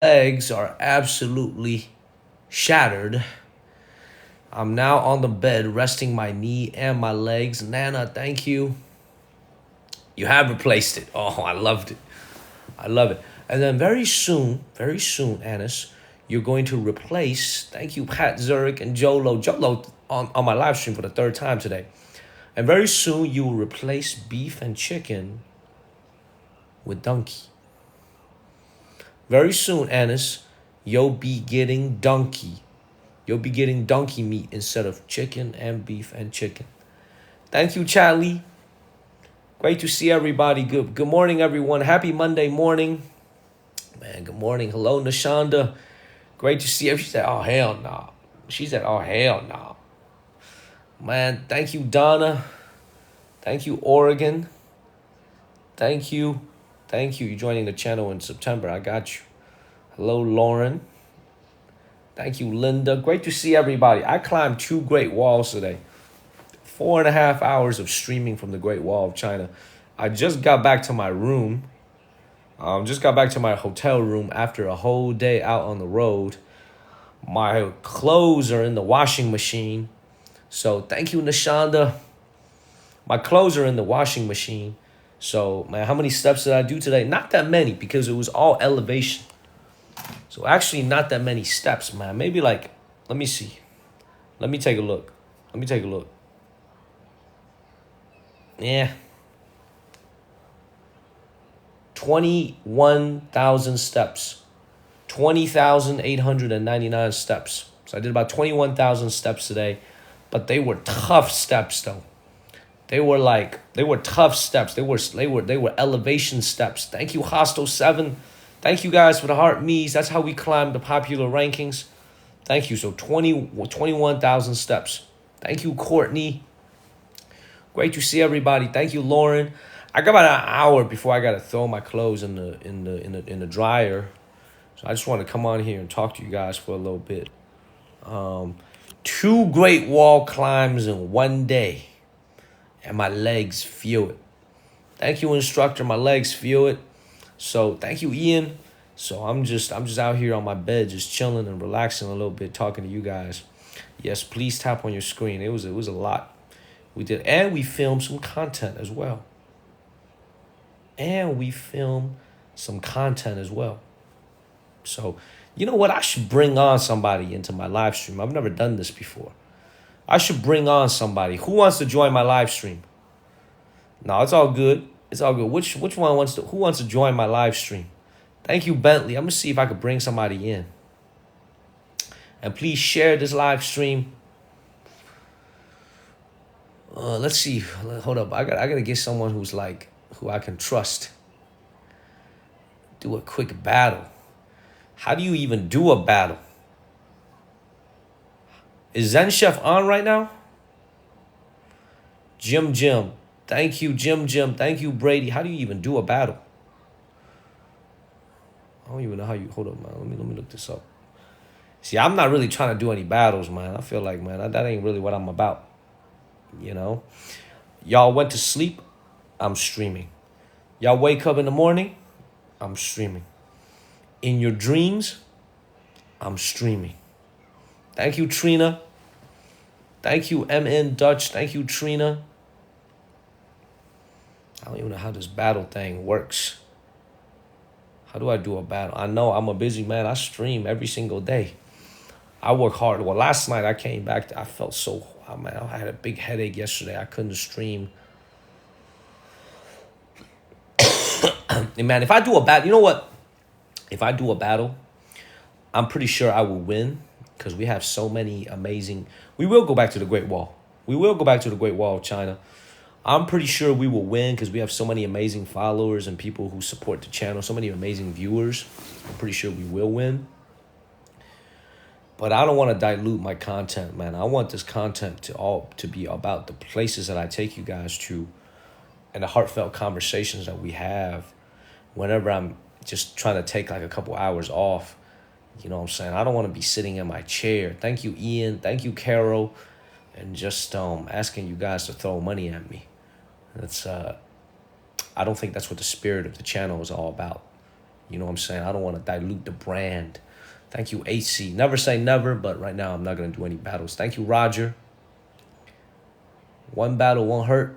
Legs are absolutely shattered. I'm now on the bed, resting my knee and my legs. Nana, thank you. You have replaced it. Oh, I loved it. I love it. And then very soon, Anis, you're going to replace, thank you, Pat Zurich and Jolo. Jolo on my live stream for the third time today. And very soon you will replace beef and chicken with donkey. Very soon, Anis, you'll be getting donkey. You'll be getting donkey meat instead of chicken and beef and chicken. Thank you, Charlie. Great to see everybody. Good morning, everyone. Happy Monday morning. Man, good morning. Hello, Nashonda. Great to see her. She said, oh, hell no. Nah. She said, oh, hell no. Nah. Man, thank you, Donna. Thank you, Oregon. Thank you. Thank you. You're joining the channel in September. I got you. Hello, Lauren. Thank you, Linda. Great to see everybody. I climbed 2 Great Walls today. 4.5 hours of streaming from the Great Wall of China. I just got back to my room. Just got back to my hotel room after a whole day out on the road. My clothes are in the washing machine. So thank you, Nashonda. My clothes are in the washing machine. So, man, how many steps did I do today? Not that many because it was all elevation. So actually not that many steps, man. Maybe like, let me see. Let me take a look. Yeah. 21,000 steps. 20,899 steps. So I did about 21,000 steps today. But they were tough steps though. They were tough steps. They were elevation steps. Thank you, Hostel 7. Thank you guys for the heart me's. That's how we climb the popular rankings. Thank you. So 21,000 steps. Thank you, Courtney. Great to see everybody. Thank you, Lauren. I got about an hour before I gotta throw my clothes in the dryer. So I just want to come on here and talk to you guys for a little bit. 2 Great Wall climbs in one day. And my legs feel it. Thank you, instructor. My legs feel it. So thank you, Ian. So I'm just out here on my bed, just chilling and relaxing a little bit, talking to you guys. Yes, please tap on your screen. It was a lot. We did, and we filmed some content as well. So you know what? I should bring on somebody into my live stream. I've never done this before. I should bring on somebody. Who wants to join my live stream? No, it's all good. It's all good. Which one who wants to join my live stream? Thank you, Bentley. I'm gonna see if I could bring somebody in. And please share this live stream. Let's see. Hold up. I gotta get someone who I can trust. Do a quick battle. How do you even do a battle? Is Zen Chef on right now? Jim. Thank you, Jim. Thank you, Brady. How do you even do a battle? I don't even know how you... Hold up, man. Let me look this up. See, I'm not really trying to do any battles, man. I feel like, man, that ain't really what I'm about. You know? Y'all went to sleep? I'm streaming. Y'all wake up in the morning? I'm streaming. In your dreams? I'm streaming. Thank you, Trina. Thank you, MN Dutch. Thank you, Trina. I don't even know how this battle thing works. How do I do a battle? I know I'm a busy man. I stream every single day. I work hard. Well, last night I came back. I felt so... man, I had a big headache yesterday. I couldn't stream. And man, if I do a battle... You know what? If I do a battle, I'm pretty sure I will win. Because we have so many amazing... We will go back to the Great Wall. We will go back to the Great Wall of China. I'm pretty sure we will win because we have so many amazing followers and people who support the channel. So many amazing viewers. I'm pretty sure we will win. But I don't want to dilute my content, man. I want this content to be about the places that I take you guys to and the heartfelt conversations that we have whenever I'm just trying to take like a couple hours off. You know what I'm saying? I don't want to be sitting in my chair. Thank you, Ian. Thank you, Carol. And just asking you guys to throw money at me. That's I don't think that's what the spirit of the channel is all about. You know what I'm saying? I don't want to dilute the brand. Thank you, AC. Never say never, but right now I'm not going to do any battles. Thank you, Roger. One battle won't hurt.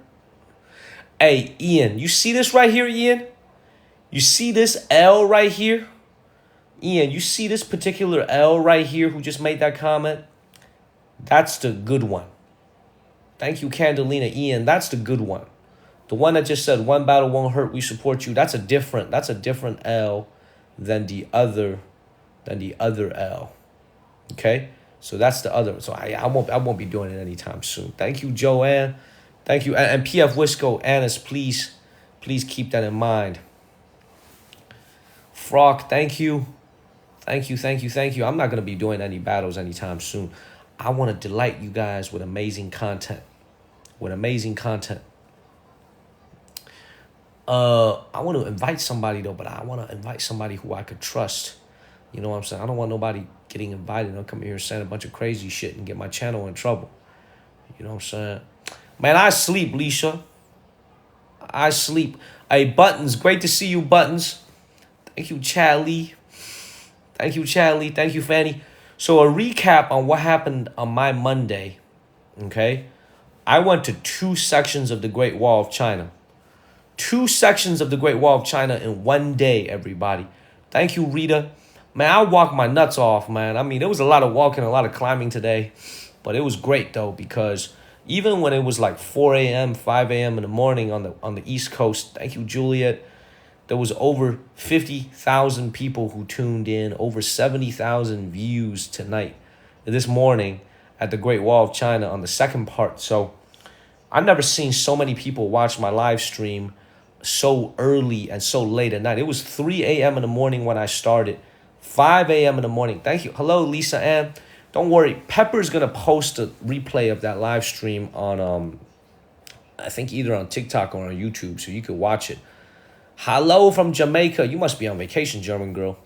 Hey, Ian, you see this right here, Ian? You see this L right here? Ian, you see this particular L right here who just made that comment? That's the good one. Thank you, Candelina. Ian, that's the good one. The one that just said one battle won't hurt, we support you. That's a different L than the other L. Okay? So that's the other. So I won't be doing it anytime soon. Thank you, Joanne. Thank you. And PF Wisco, Annis, please keep that in mind. Frock, thank you. Thank you. I'm not going to be doing any battles anytime soon. I want to delight you guys with amazing content. I want to invite somebody, though, but I want to invite somebody who I could trust. You know what I'm saying? I don't want nobody getting invited. I'll come here saying a bunch of crazy shit and get my channel in trouble. You know what I'm saying? Man, I sleep, Leisha. I sleep. Hey, Buttons, great to see you, Buttons. Thank you, Charlie. Thank you, Fanny. So a recap on what happened on my Monday, okay? I went to 2 sections of the Great Wall of China. 2 sections of the Great Wall of China in one day, everybody. Thank you, Rita. Man, I walked my nuts off, man. I mean, there was a lot of walking, a lot of climbing today. But it was great, though, because even when it was like 4 a.m., 5 a.m. in the morning on the East Coast, thank you, Juliet, there was over 50,000 people who tuned in, over 70,000 views this morning at the Great Wall of China on the second part. So I've never seen so many people watch my live stream so early and so late at night. It was 3 a.m. in the morning when I started, 5 a.m. in the morning. Thank you. Hello, Lisa Ann. Don't worry. Pepper's going to post a replay of that live stream on, I think either on TikTok or on YouTube, so you can watch it. Hello from Jamaica. You must be on vacation, German girl.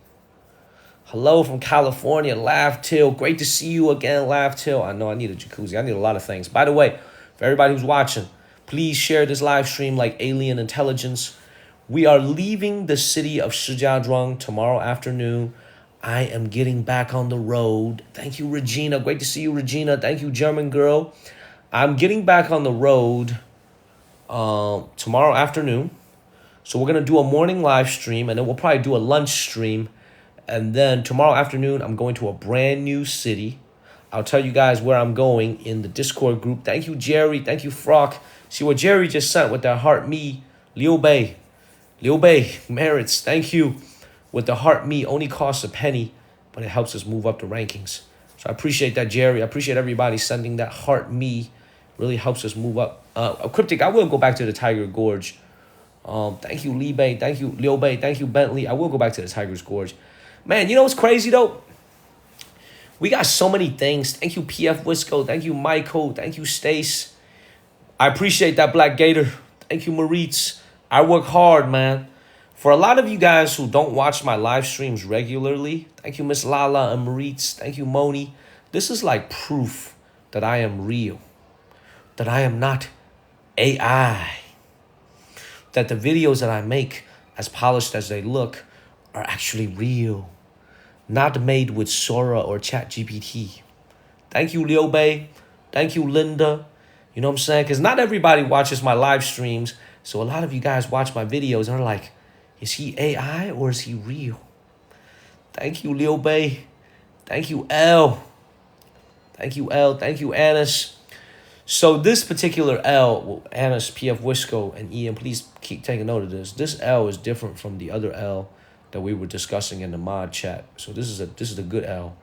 Hello from California, Laugh Till. Great to see you again, Laugh Till. I know I need a jacuzzi. I need a lot of things. By the way, for everybody who's watching, please share this live stream like alien intelligence. We are leaving the city of Shijiazhuang tomorrow afternoon. I am getting back on the road. Thank you, Regina. Great to see you, Regina. Thank you, German girl. I'm getting back on the road tomorrow afternoon. So we're going to do a morning live stream, and then we'll probably do a lunch stream. And then tomorrow afternoon, I'm going to a brand new city. I'll tell you guys where I'm going in the Discord group. Thank you, Jerry. Thank you, Frock. See what Jerry just sent with that heart me. Liu Bei, merits. Thank you. With the heart me, only costs a penny, but it helps us move up the rankings. So I appreciate that, Jerry. I appreciate everybody sending that heart me. Really helps us move up. Cryptic, I will go back to the Tiger Gorge. Thank you, Li Bei. Thank you, Liu Bei. Thank you, Bentley. I will go back to the Tiger's Gorge. Man, you know what's crazy, though? We got so many things. Thank you, PF Wisco. Thank you, Michael. Thank you, Stace. I appreciate that, Black Gator. Thank you, Maritz. I work hard, man. For a lot of you guys who don't watch my live streams regularly, thank you, Miss Lala and Maritz. Thank you, Moni. This is like proof that I am real, that I am not AI, that the videos that I make, as polished as they look, are actually real, not made with Sora or ChatGPT. Thank you, Liu Bei. Thank you, Linda. You know what I'm saying? Because not everybody watches my live streams. So a lot of you guys watch my videos and are like, is he AI or is he real? Thank you, Liu Bei. Thank you, L. Thank you, L. Thank you, Annis. So this particular L, well, Annis, PF Wisco, and Ian, please keep taking note of this. This L is different from the other L that we were discussing in the mod chat. So this is a good L.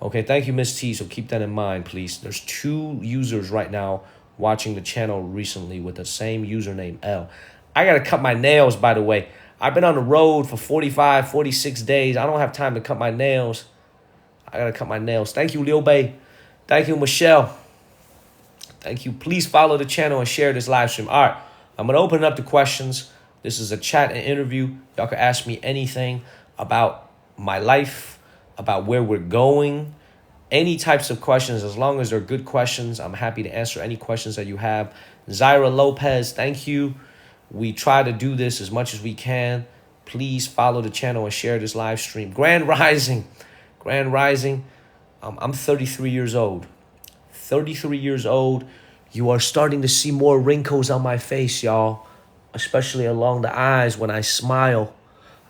Okay, thank you, Miss T. So keep that in mind, please. There's 2 users right now watching the channel recently with the same username, L. I got to cut my nails, by the way. I've been on the road for 45, 46 days. I don't have time to cut my nails. I got to cut my nails. Thank you, Liu Bei. Thank you, Michelle. Thank you. Please follow the channel and share this live stream. All right, I'm going to open it up to questions. This is a chat and interview. Y'all can ask me anything about my life, about where we're going, any types of questions. As long as they're good questions, I'm happy to answer any questions that you have. Zaira Lopez, thank you. We try to do this as much as we can. please follow the channel and share this live stream. Grand Rising. Grand Rising. I'm 33 years old. 33 years old. You are starting to see more wrinkles on my face, y'all. Especially along the eyes when I smile.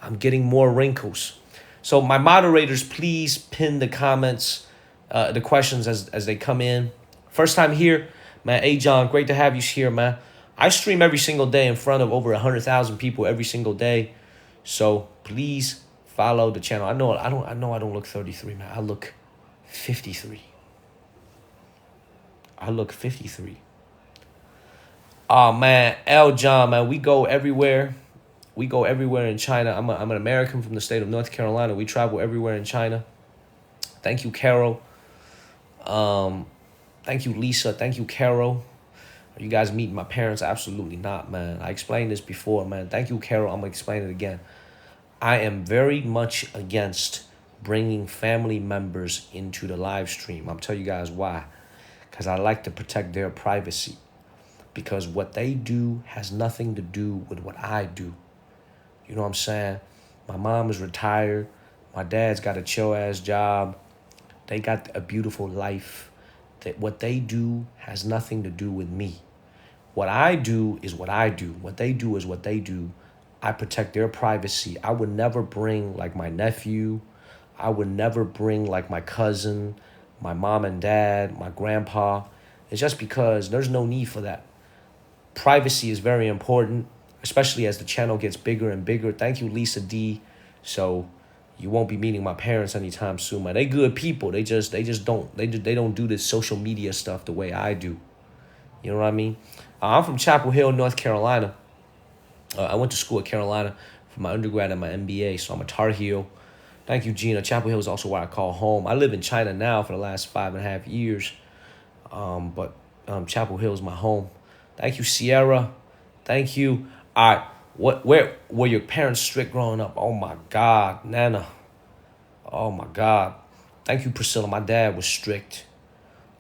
I'm getting more wrinkles. So my moderators, please pin the comments, the questions as they come in. First time here, man. Hey, John, great to have you here, man. I stream every single day in front of over 100,000 people every single day. So please follow the channel. I know I don't look 33, man. I look 53. I look 53. Oh man, L John, man, we go everywhere. We go everywhere in China. I'm an American from the state of North Carolina. We travel everywhere in China. Thank you, Carol. Thank you, Lisa. Thank you, Carol. Are you guys meeting my parents? Absolutely not, man. I explained this before, man. Thank you, Carol. I'm going to explain it again. I am very much against bringing family members into the live stream. I'll tell you guys why. Because I like to protect their privacy. Because what they do has nothing to do with what I do. You know what I'm saying? My mom is retired. My dad's got a chill-ass job. They got a beautiful life. That what they do has nothing to do with me. What I do is what I do. What they do is what they do. I protect their privacy. I would never bring like my nephew. I would never bring like my cousin, my mom and dad, my grandpa. It's just because there's no need for that. Privacy is very important, especially as the channel gets bigger and bigger. Thank you, Lisa D. So you won't be meeting my parents anytime soon, man. They good people. They don't do this social media stuff the way I do. You know what I mean? I'm from Chapel Hill, North Carolina. I went to school at Carolina for my undergrad and my MBA, so I'm a Tar Heel. Thank you, Gina. Chapel Hill is also where I call home. I live in China now for the last 5.5 years, but Chapel Hill is my home. Thank you, Sierra. Thank you. All right, where were your parents strict growing up? Oh my God, Nana. Oh my God. Thank you, Priscilla. My dad was strict.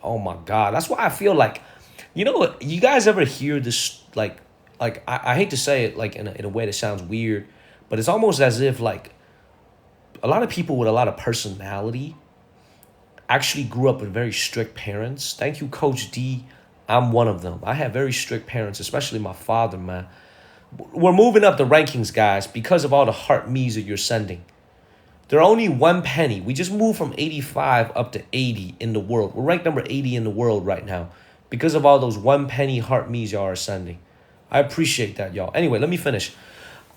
Oh my God. That's why I feel like, you know what? You guys ever hear this, I hate to say it like in a way that sounds weird, but it's almost as if like a lot of people with a lot of personality actually grew up with very strict parents. Thank you, Coach D. I'm one of them. I have very strict parents, especially my father, man. We're moving up the rankings, guys, because of all the heart me's that you're sending. They're only 1 penny. We just moved from 85 up to 80 in the world. We're ranked number 80 in the world right now because of all those 1 penny heart me's y'all are sending. I appreciate that, y'all. Anyway, let me finish.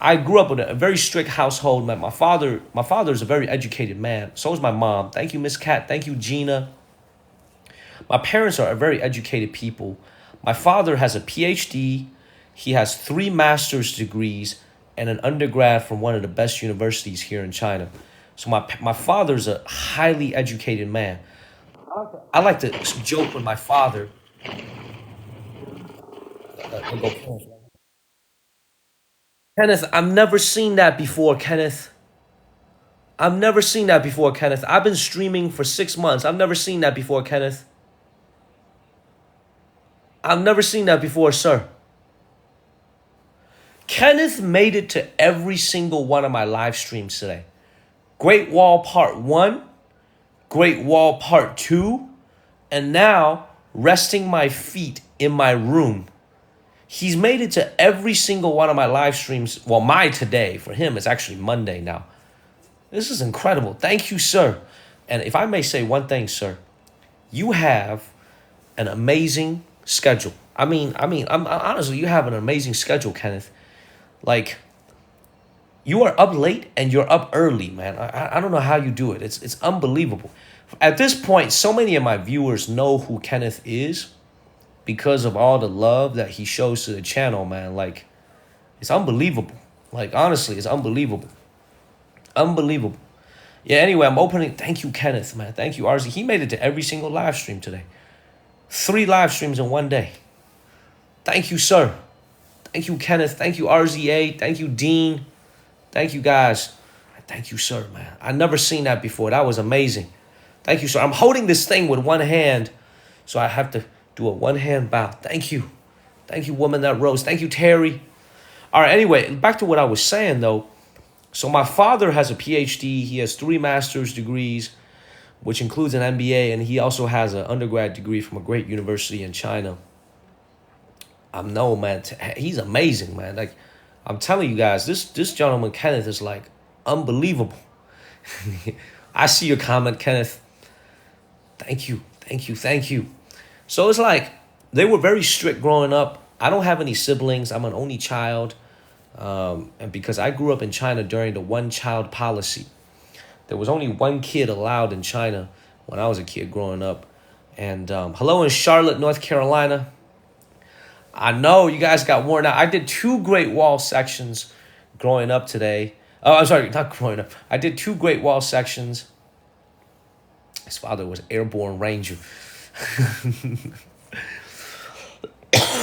I grew up in a very strict household, man. My father's a very educated man. So is my mom. Thank you, Miss Cat. Thank you, Gina. My parents are very educated people. My father has a PhD. He has 3 master's degrees and an undergrad from one of the best universities here in China. So my father's a highly educated man. I like to joke with my father. Kenneth, I've never seen that before, Kenneth. I've never seen that before, Kenneth. I've been streaming for 6 months. I've never seen that before, Kenneth. I've never seen that before, sir. Kenneth made it to every single one of my live streams today. Great Wall Part 1, Great Wall Part 2, and now resting my feet in my room. He's made it to every single one of my live streams. Well, my today. For him, it's actually Monday now. This is incredible. Thank you, sir. And if I may say one thing, sir, you have an amazing schedule. I'm honestly, you have an amazing schedule, Kenneth. Like, you are up late and you're up early, man. I don't know how you do it. It's unbelievable. At this point, so many of my viewers know who Kenneth is because of all the love that he shows to the channel, man. Like, it's unbelievable. Like, honestly, it's unbelievable. Unbelievable. Yeah, anyway, I'm opening. Thank you, Kenneth, man. Thank you, RZ. He made it to every single live stream today. 3 live streams in one day. Thank you, sir. Thank you, Kenneth. Thank you, RZA. Thank you, Dean. Thank you, guys. Thank you, sir, man. I've never seen that before. That was amazing. Thank you, sir. I'm holding this thing with one hand, so I have to do a one-hand bow. Thank you. Thank you, woman that rose. Thank you, Terry. All right, anyway, back to what I was saying, though. So my father has a PhD. He has 3 master's degrees, which includes an MBA, and he also has an undergrad degree from a great university in China. No, man, he's amazing, man. Like, I'm telling you guys, this gentleman Kenneth is like unbelievable. I see your comment, Kenneth. Thank you, thank you, thank you. So it's like they were very strict growing up. I don't have any siblings. I'm an only child, and because I grew up in China during the one-child policy, there was only one kid allowed in China when I was a kid growing up. And hello in Charlotte, North Carolina. I know you guys got worn out. I did 2 Great Wall sections growing up today. Oh, I'm sorry, not growing up. I did 2 Great Wall sections. His father was Airborne Ranger.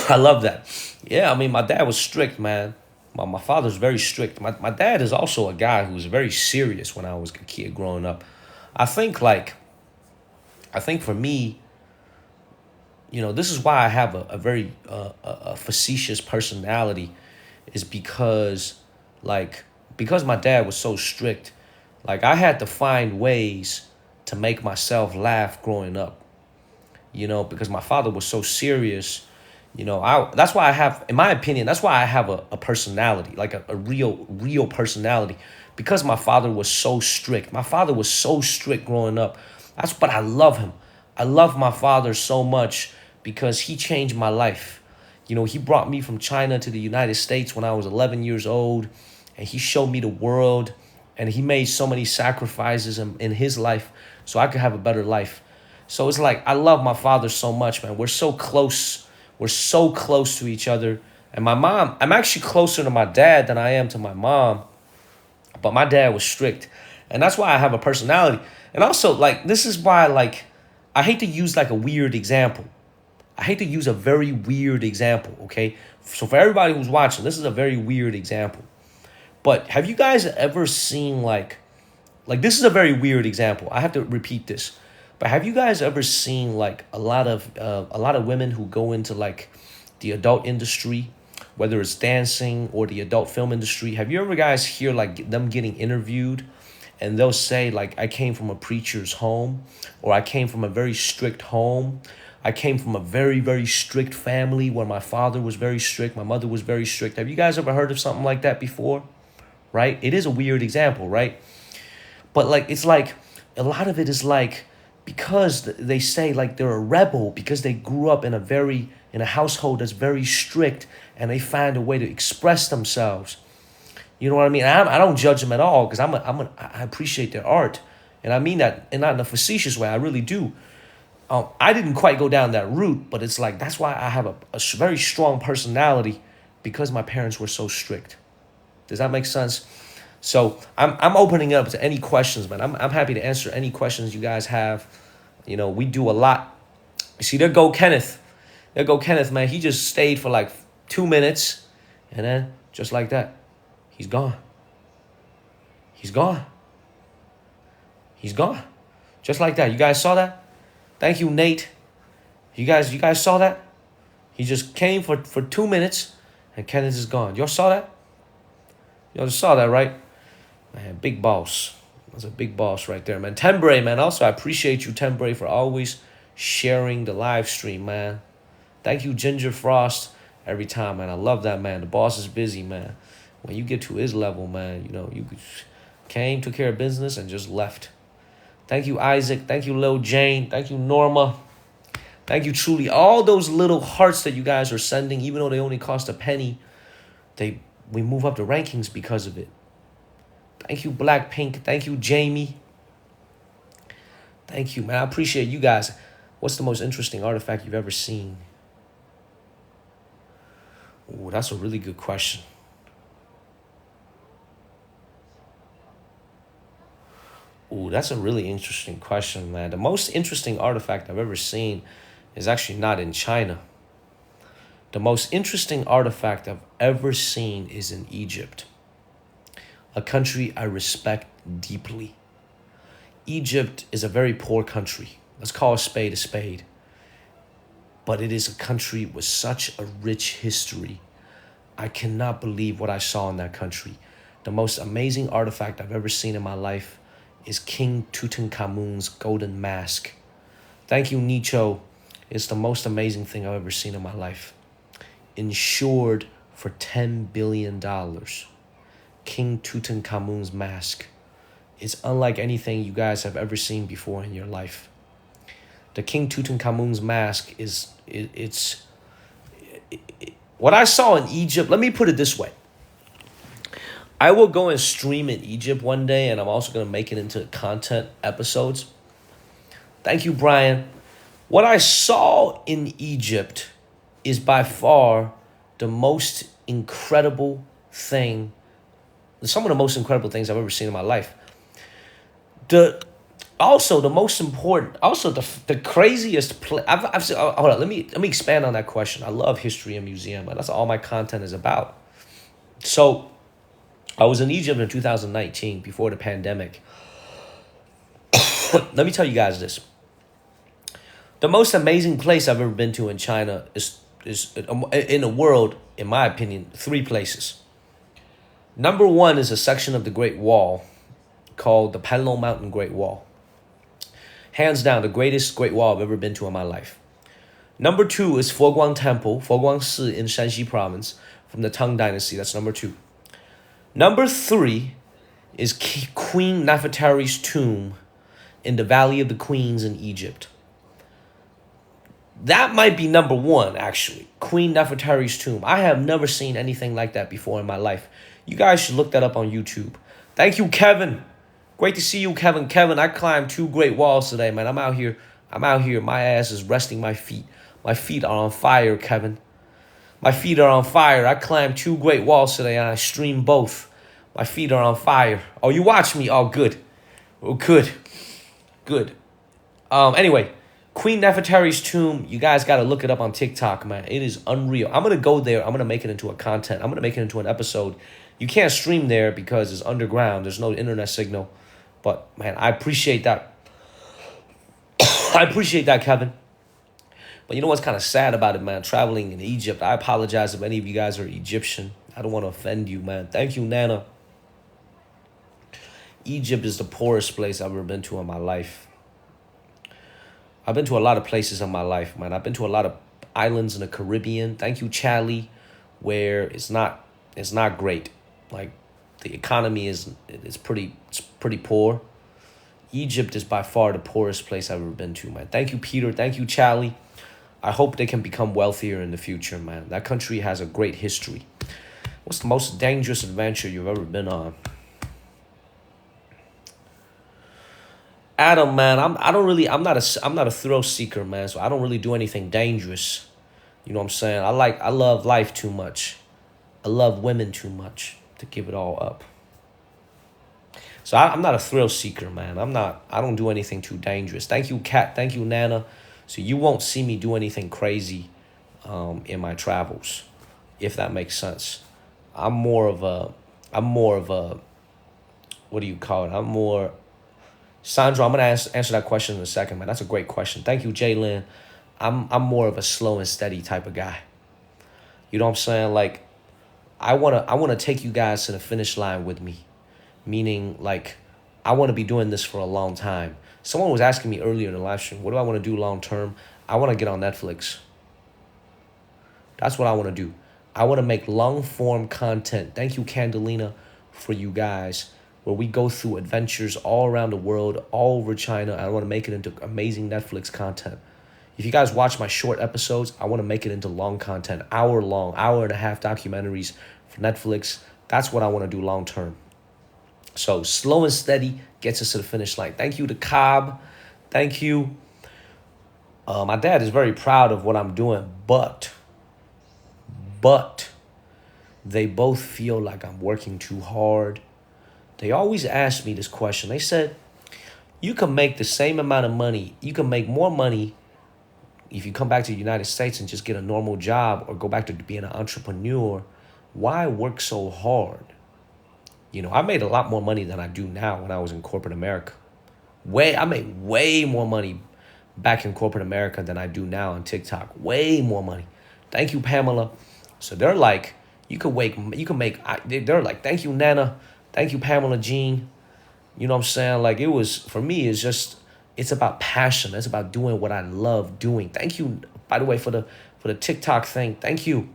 I love that. Yeah, I mean, my dad was strict, man. My father's very strict. My dad is also a guy who was very serious when I was a kid growing up. I think for me, this is why I have a very a facetious personality, is because my dad was so strict. Like, I had to find ways to make myself laugh growing up, because my father was so serious. That's why I have, in my opinion, that's why I have a personality, like a real personality, because my father was so strict. My father was so strict growing up. But I love him. I love my father so much because he changed my life. He brought me from China to the United States when I was 11 years old, and he showed me the world, and he made so many sacrifices in his life so I could have a better life. So it's like, I love my father so much, man. We're so close. We're so close to each other. And my mom, I'm actually closer to my dad than I am to my mom. But my dad was strict. And that's why I have a personality. And also, this is why, I hate to use, a weird example. I hate to use a very weird example, okay? So for everybody who's watching, this is a very weird example. But have you guys ever seen, this is a very weird example. I have to repeat this. But have you guys ever seen a lot of women who go into the adult industry, whether it's dancing or the adult film industry? Have you ever guys hear them getting interviewed, and they'll say I came from a preacher's home, or I came from a very strict home. I came from a very, very strict family where my father was very strict, my mother was very strict. Have you guys ever heard of something like that before? Right? It is a weird example, right? But it's a lot of it is because they say they're a rebel because they grew up in a household that's very strict, and they find a way to express themselves. You know what I mean? I don't judge them at all, because I appreciate their art, and I mean that, and not in a facetious way. I really do. I didn't quite go down that route, but it's that's why I have a very strong personality, because my parents were so strict. Does that make sense? So I'm opening up to any questions, man. I'm happy to answer any questions you guys have. We do a lot. You see, there go Kenneth. There go Kenneth, man. He just stayed for 2 minutes, and then just like that, he's gone. He's gone. He's gone. Just like that. You guys saw that? Thank you, Nate. You guys saw that? He just came for 2 minutes, and Kenneth is gone. Y'all saw that? Y'all just saw that, right? Man, big boss. That's a big boss right there, man. Tembre, man. Also, I appreciate you, Tembre, for always sharing the live stream, man. Thank you, Ginger Frost, every time, man. I love that, man. The boss is busy, man. When you get to his level, man, you came, took care of business, and just left. Thank you, Isaac. Thank you, Lil Jane. Thank you, Norma. Thank you, truly. All those little hearts that you guys are sending, even though they only cost a penny, we move up the rankings because of it. Thank you, Blackpink. Thank you, Jamie. Thank you, man. I appreciate you guys. What's the most interesting artifact you've ever seen? Ooh, that's a really good question. Ooh, that's a really interesting question, man. The most interesting artifact I've ever seen is actually not in China. The most interesting artifact I've ever seen is in Egypt, a country I respect deeply. Egypt is a very poor country. Let's call a spade, but it is a country with such a rich history. I cannot believe what I saw in that country. The most amazing artifact I've ever seen in my life is King Tutankhamun's golden mask. Thank you, Nicho. It's the most amazing thing I've ever seen in my life. Insured for $10 billion. King Tutankhamun's mask. It's unlike anything you guys have ever seen before in your life. The King Tutankhamun's mask it's what I saw in Egypt. Let me put it this way. I will go and stream in Egypt one day, and I'm also going to make it into content episodes. Thank you, Brian. What I saw in Egypt is by far the most incredible thing, some of the most incredible things I've ever seen in my life. The most important, the craziest place. I've seen, hold on, let me expand on that question. I love history and museum, and that's all my content is about. So I was in Egypt in 2019 before the pandemic. Let me tell you guys this. The most amazing place I've ever been to in China is in the world, in my opinion, 3 places. Number 1 is a section of the Great Wall called the Panlong Mountain Great Wall. Hands down, the greatest Great Wall I've ever been to in my life. Number 2 is Foguang Temple, Foguang Si in Shanxi Province from the Tang Dynasty. That's number 2. Number 3 is Queen Nefertari's tomb in the Valley of the Queens in Egypt. That might be number 1, actually. Queen Nefertari's tomb. I have never seen anything like that before in my life. You guys should look that up on YouTube. Thank you, Kevin. Great to see you, Kevin. Kevin, I climbed 2 great walls today, man. I'm out here. My ass is resting my feet. My feet are on fire, Kevin. My feet are on fire. I climbed 2 great walls today, and I streamed both. My feet are on fire. Oh, you watch me. Oh, good. Oh, good. Good. Anyway, Queen Nefertari's tomb, you guys got to look it up on TikTok, man. It is unreal. I'm going to go there. I'm going to make it into a content. I'm going to make it into an episode. You can't stream there because it's underground. There's no internet signal. But, man, I appreciate that. I appreciate that, Kevin. But you know what's kind of sad about it, man? Traveling in Egypt. I apologize if any of you guys are Egyptian. I don't want to offend you, man. Thank you, Nana. Egypt is the poorest place I've ever been to in my life. I've been to a lot of places in my life, man. I've been to a lot of islands in the Caribbean. Thank you, Charlie, where it's not great. Like, the economy is pretty poor. Egypt is by far the poorest place I've ever been to, man. Thank you, Peter. Thank you, Charlie. I hope they can become wealthier in the future, man. That country has a great history. What's the most dangerous adventure you've ever been on? Adam, man, I'm not a thrill seeker, man. So I don't really do anything dangerous. You know what I'm saying? I love life too much. I love women too much to give it all up. So I'm not a thrill seeker, man. I don't do anything too dangerous. Thank you, Kat. Thank you, Nana. So you won't see me do anything crazy in my travels, if that makes sense. I'm more of a, what do you call it? Sandra, I'm going to answer that question in a second, man. That's a great question. Thank you, Jalen. I'm more of a slow and steady type of guy. You know what I'm saying? Like, I wanna take you guys to the finish line with me. Meaning, like, I want to be doing this for a long time. Someone was asking me earlier in the live stream, what do I want to do long term? I want to get on Netflix. That's what I want to do. I want to make long form content. Thank you, Candelina, for you guys, where we go through adventures all around the world, all over China. I want to make it into amazing Netflix content. If you guys watch my short episodes, I want to make it into long content, hour and a half documentaries for Netflix. That's what I want to do long term. So slow and steady gets us to the finish line. Thank you to Cobb. Thank you. My dad is very proud of what I'm doing, but they both feel like I'm working too hard. They always ask me this question. They said, you can make the same amount of money. You can make more money if you come back to the United States and just get a normal job or go back to being an entrepreneur. Why work so hard? You know, I made a lot more money than I do now when I was in corporate America. I made way more money back in corporate America than I do now on TikTok. Way more money. Thank you, Pamela. So they're like, You can make. They're like, thank you, Nana. Thank you, Pamela Jean. You know what I'm saying? Like it was for me. It's just it's about passion. It's about doing what I love doing. Thank you, by the way, for the TikTok thing. Thank you.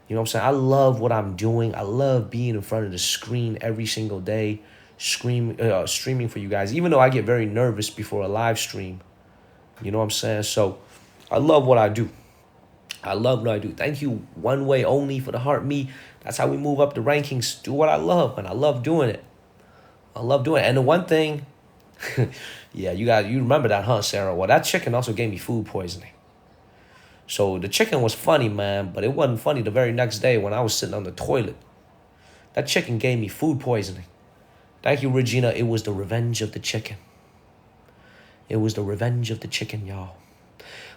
You know what I'm saying? I love what I'm doing. I love being in front of the screen every single day, streaming for you guys. Even though I get very nervous before a live stream. You know what I'm saying? So I love what I do. I love what I do. Thank you, One Way Only, for the heart me. That's how we move up the rankings. Do what I love, and I love doing it. I love doing it. And the one thing, yeah, you remember that, huh, Sarah? Well, that chicken also gave me food poisoning. So the chicken was funny, man, but it wasn't funny the very next day when I was sitting on the toilet. That chicken gave me food poisoning. Thank you, Regina. It was the revenge of the chicken. It was the revenge of the chicken, y'all.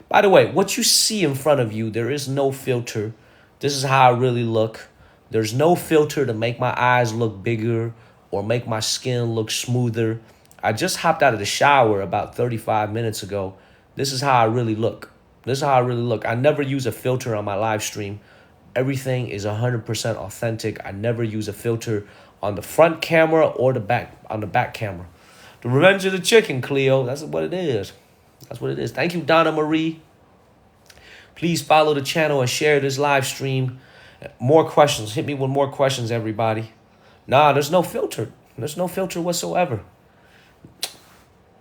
By the way, what you see in front of you, there is no filter. This is how I really look. There's no filter to make my eyes look bigger or make my skin look smoother. I just hopped out of the shower about 35 minutes ago. This is how I really look. This is how I really look. I never use a filter on my live stream. Everything is 100% authentic. I never use a filter on the front camera or the back camera. The revenge of the chicken, Cleo. That's what it is. That's what it is. Thank you, Donna Marie. Please follow the channel and share this live stream. More questions. Hit me with more questions, everybody. Nah, there's no filter. There's no filter whatsoever.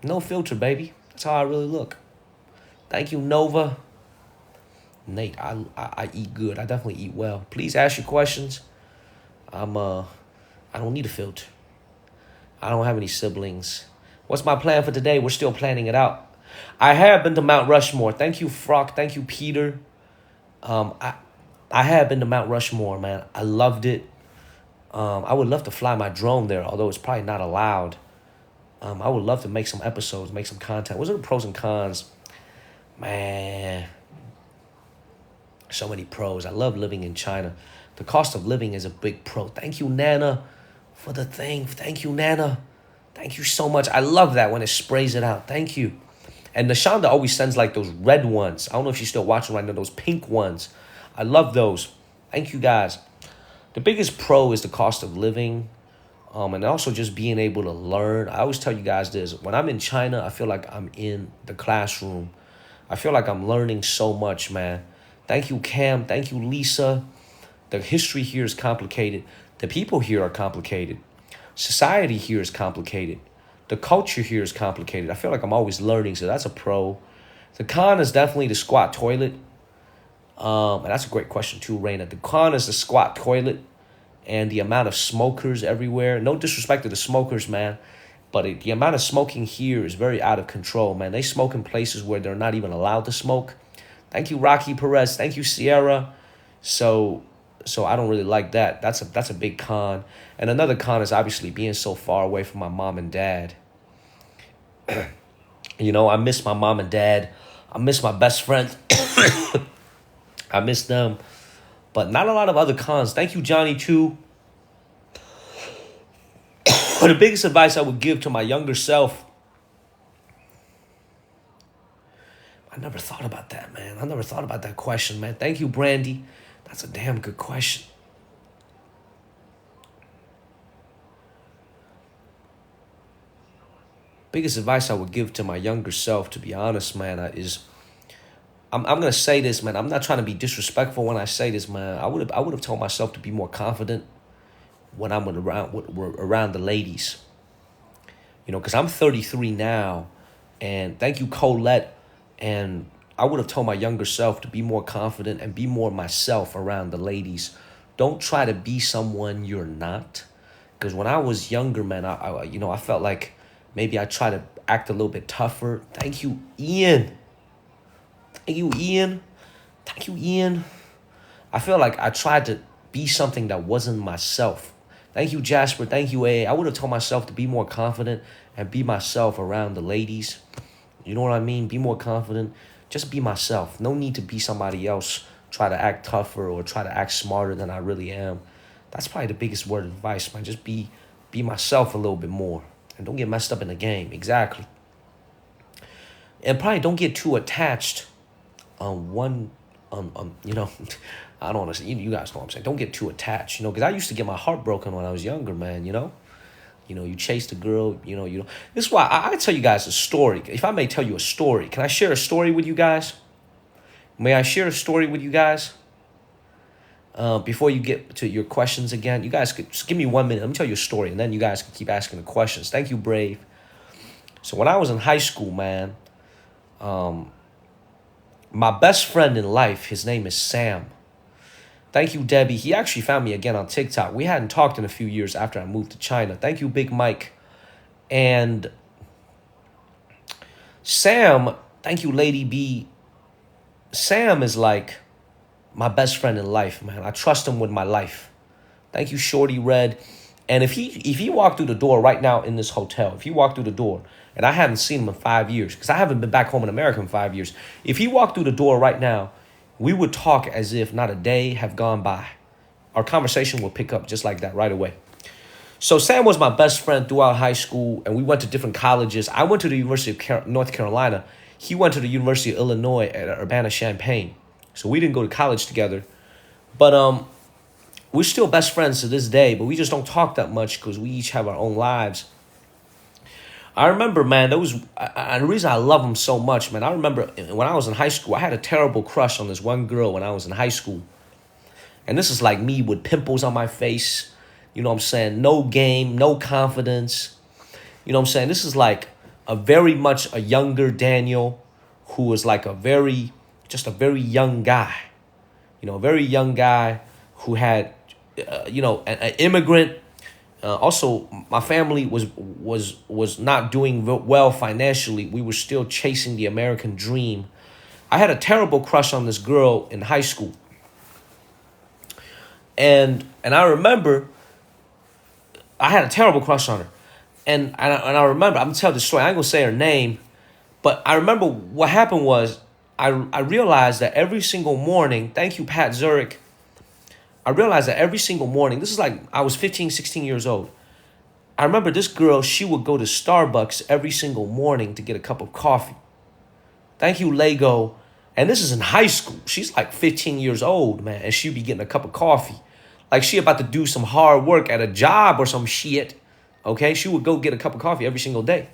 No filter, baby. That's how I really look. Thank you, Nova. Nate, I eat good. I definitely eat well. Please ask your questions. I don't need a filter. I don't have any siblings. What's my plan for today? We're still planning it out. I have been to Mount Rushmore. Thank you, Frock. Thank you, Peter. I have been to Mount Rushmore, man. I loved it. I would love to fly my drone there, although it's probably not allowed. I would love to make some episodes, make some content. What are the pros and cons? Man, so many pros. I love living in China. The cost of living is a big pro. Thank you, Nana, for the thing. Thank you, Nana. Thank you so much. I love that when it sprays it out. Thank you. And Nashonda always sends like those red ones. I don't know if she's still watching right now, those pink ones. I love those. Thank you, guys. The biggest pro is the cost of living. And also just being able to learn. I always tell you guys this. When I'm in China, I feel like I'm in the classroom. I feel like I'm learning so much, man. Thank you, Cam. Thank you, Lisa. The history here is complicated. The people here are complicated. Society here is complicated. The culture here is complicated. I feel like I'm always learning, so that's a pro. The con is definitely the squat toilet. And that's a great question too, Raina. The con is the squat toilet and the amount of smokers everywhere. No disrespect to the smokers, man. But the amount of smoking here is very out of control, man. They smoke in places where they're not even allowed to smoke. Thank you, Rocky Perez. Thank you, Sierra. So I don't really like that. That's a big con. And another con is obviously being so far away from my mom and dad. You know, I miss my mom and dad. I miss my best friends. I miss them. But not a lot of other cons. Thank you, Johnny, too. The biggest advice I would give to my younger self. I never thought about that, man. I never thought about that question, man. Thank you, Brandy. That's a damn good question. Biggest advice I would give to my younger self, to be honest, man, is I'm gonna say this, man. I'm not trying to be disrespectful when I say this, man. I would have told myself to be more confident when I'm around the ladies. You know, because I'm 33 now, and thank you, Colette. And I would have told my younger self to be more confident and be more myself around the ladies. Don't try to be someone you're not. Because when I was younger, man, I felt like maybe I try to act a little bit tougher. Thank you, Ian. Thank you, Ian. Thank you, Ian. I feel like I tried to be something that wasn't myself. Thank you, Jasper. Thank you, A. I would have told myself to be more confident and be myself around the ladies. You know what I mean? Be more confident. Just be myself. No need to be somebody else. Try to act tougher or try to act smarter than I really am. That's probably the biggest word of advice, man. Just be myself a little bit more. And don't get messed up in the game. Exactly. And probably don't get too attached on one you know, I don't want to say, you guys know what I'm saying. Don't get too attached, you know, because I used to get my heart broken when I was younger, man, you know. You know, you chase the girl, you know, This is why I tell you guys a story. If I may tell you a story, can I share a story with you guys? May I share a story with you guys? Before you get to your questions again, you guys could just give me 1 minute. Let me tell you a story, and then you guys can keep asking the questions. Thank you, Brave. So when I was in high school, man, my best friend in life, his name is Sam. Thank you, Debbie. He actually found me again on TikTok. We hadn't talked in a few years after I moved to China. Thank you, Big Mike. And Sam, thank you, Lady B. Sam is like my best friend in life, man. I trust him with my life. Thank you, Shorty Red. And if he walked through the door right now in this hotel, if he walked through the door, and I haven't seen him in 5 years, because I haven't been back home in America in 5 years. If he walked through the door right now, we would talk as if not a day have gone by. Our conversation will pick up just like that right away. So Sam was my best friend throughout high school, and we went to different colleges. I went to the University of North Carolina. He went to the University of Illinois at Urbana-Champaign. So we didn't go to college together. But we're still best friends to this day, but we just don't talk that much because we each have our own lives. I remember, man, the reason I love him so much, man, I remember when I was in high school, I had a terrible crush on this one girl when I was in high school. And this is like me with pimples on my face. You know what I'm saying? No game, no confidence. You know what I'm saying? This is like a very much a younger Daniel who was like just a very young guy. You know, a very young guy who had, an immigrant. Also, my family was not doing well financially. We were still chasing the American dream. I had a terrible crush on this girl in high school. And I remember I had a terrible crush on her. And I remember, I'm going to tell the story. I ain't going to say her name. But I remember what happened was I realized that every single morning, thank you, Pat Zurich. I realized that every single morning, this is like I was 15, 16 years old. I remember this girl, she would go to Starbucks every single morning to get a cup of coffee. Thank you, Lego. And this is in high school. She's like 15 years old, man, and she'd be getting a cup of coffee. Like she about to do some hard work at a job or some shit. Okay, she would go get a cup of coffee every single day.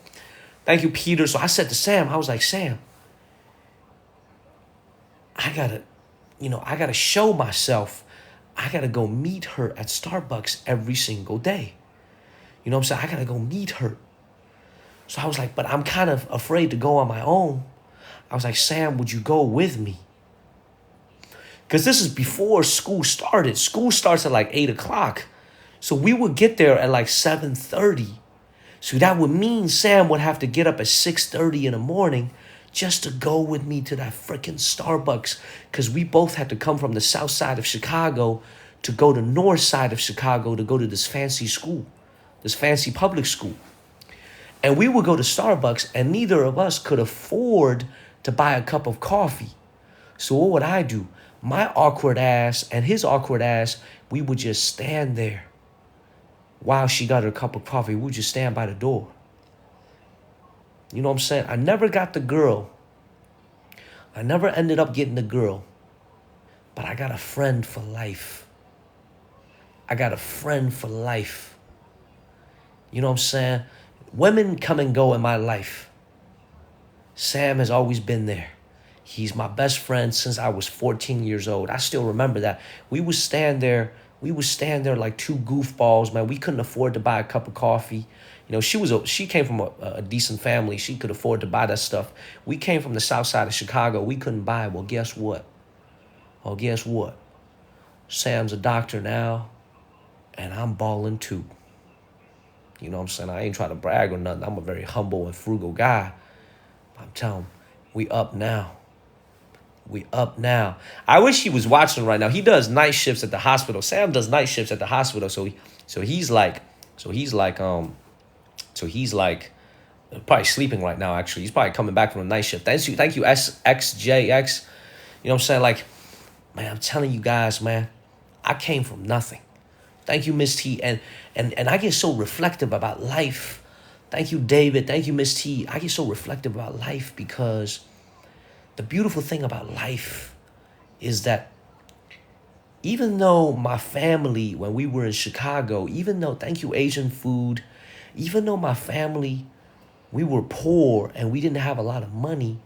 Thank you, Peter. So I said to Sam, I was like, Sam, I gotta show myself. I gotta go meet her at Starbucks every single day. You know what I'm saying? I gotta go meet her. So I was like, but I'm kind of afraid to go on my own. I was like, Sam, would you go with me? Because this is before school started. School starts at like 8 o'clock. So we would get there at like 7:30. So that would mean Sam would have to get up at 6:30 in the morning just to go with me to that freaking Starbucks, because we both had to come from the south side of Chicago to go to north side of Chicago to go to this fancy school, this fancy public school. And we would go to Starbucks, and neither of us could afford to buy a cup of coffee. So what would I do? My awkward ass and his awkward ass, we would just stand there while she got her cup of coffee. We would just stand by the door. You know what I'm saying? I never got the girl. I never ended up getting the girl. But I got a friend for life. I got a friend for life. You know what I'm saying? Women come and go in my life. Sam has always been there. He's my best friend since I was 14 years old. I still remember that. We would stand there like two goofballs, man. We couldn't afford to buy a cup of coffee. You know, she came from a decent family. She could afford to buy that stuff. We came from the south side of Chicago. We couldn't buy it. Well, guess what? Sam's a doctor now, and I'm balling too. You know what I'm saying? I ain't trying to brag or nothing. I'm a very humble and frugal guy. I'm telling him, we up now. We up now. I wish he was watching right now. He does night shifts at the hospital. Sam does night shifts at the hospital. So he's probably sleeping right now, actually. He's probably coming back from a night shift. Thank you, XJX. You know what I'm saying? Like, man, I'm telling you guys, man, I came from nothing. Thank you, Miss T. And I get so reflective about life. Thank you, David. Thank you, Miss T. I get so reflective about life because the beautiful thing about life is that even though my family, when we were in Chicago, even though, thank you, Asian food, even though my family, we were poor and we didn't have a lot of money,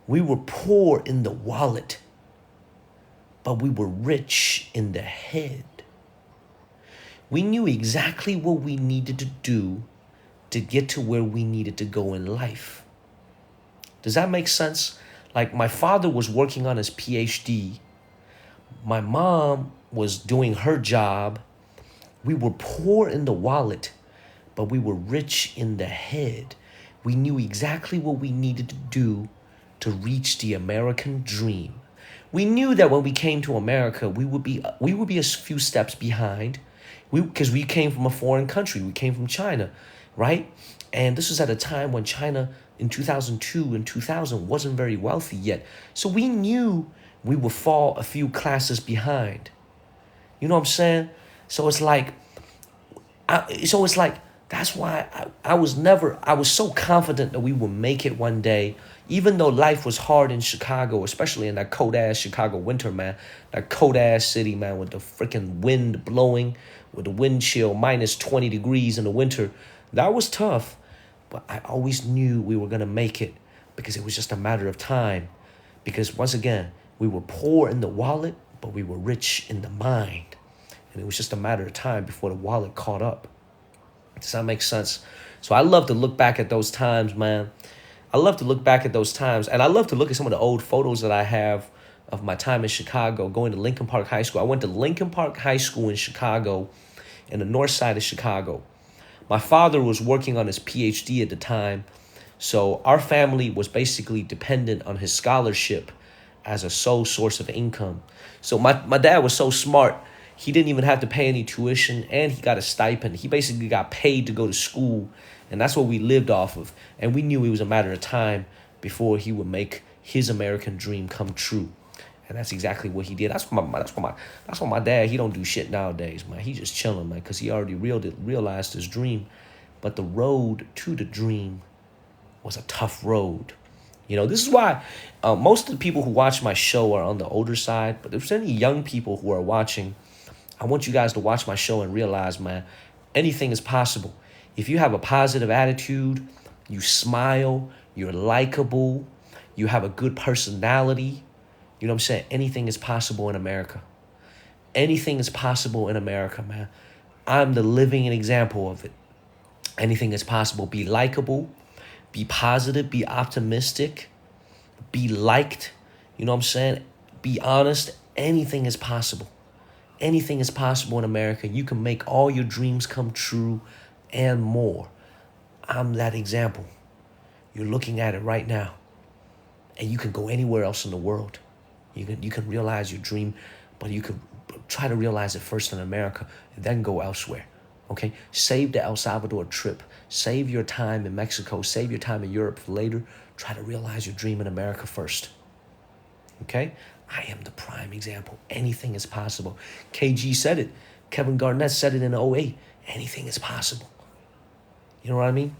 we were poor in the wallet, but we were rich in the head. We knew exactly what we needed to do to get to where we needed to go in life. Does that make sense? Like, my father was working on his PhD. My mom was doing her job. We were poor in the wallet, but we were rich in the head. We knew exactly what we needed to do to reach the American dream. We knew that when we came to America, we would be a few steps behind. Because we came from a foreign country. We came from China, right? And this was at a time when China in 2002 and 2000 wasn't very wealthy yet. So we knew we would fall a few classes behind. You know what I'm saying? So it's like, that's why I was so confident that we would make it one day, even though life was hard in Chicago, especially in that cold ass Chicago winter, man. That cold ass city, man, with the freaking wind blowing, with the wind chill, minus 20 degrees in the winter. That was tough. But I always knew we were going to make it because it was just a matter of time. Because once again, we were poor in the wallet, but we were rich in the mind. And it was just a matter of time before the wallet caught up. Does that make sense? So I love to look back at those times, man. I love to look back at those times. And I love to look at some of the old photos that I have of my time in Chicago, going to Lincoln Park High School. I went to Lincoln Park High School in Chicago, in the north side of Chicago. My father was working on his PhD at the time. So our family was basically dependent on his scholarship as a sole source of income. So my dad was so smart, he didn't even have to pay any tuition, and he got a stipend. He basically got paid to go to school, and that's what we lived off of. And we knew it was a matter of time before he would make his American dream come true. And that's exactly what he did. That's why my dad, he don't do shit nowadays, man. He just chilling, man, because he already realized his dream. But the road to the dream was a tough road. You know, this is why most of the people who watch my show are on the older side. But if there's any young people who are watching, I want you guys to watch my show and realize, man, anything is possible. If you have a positive attitude, you smile, you're likable, you have a good personality, you know what I'm saying? Anything is possible in America. Anything is possible in America, man. I'm the living example of it. Anything is possible. Be likable, be positive, be optimistic, be liked, you know what I'm saying? Be honest. Anything is possible. Anything is possible in America. You can make all your dreams come true and more. I'm that example. You're looking at it right now. And you can go anywhere else in the world. You can realize your dream, but you can try to realize it first in America and then go elsewhere. Okay? Save the El Salvador trip. Save your time in Mexico. Save your time in Europe for later. Try to realize your dream in America first. Okay? I am the prime example. Anything is possible. KG said it. Kevin Garnett said it in '08. Anything is possible. You know what I mean?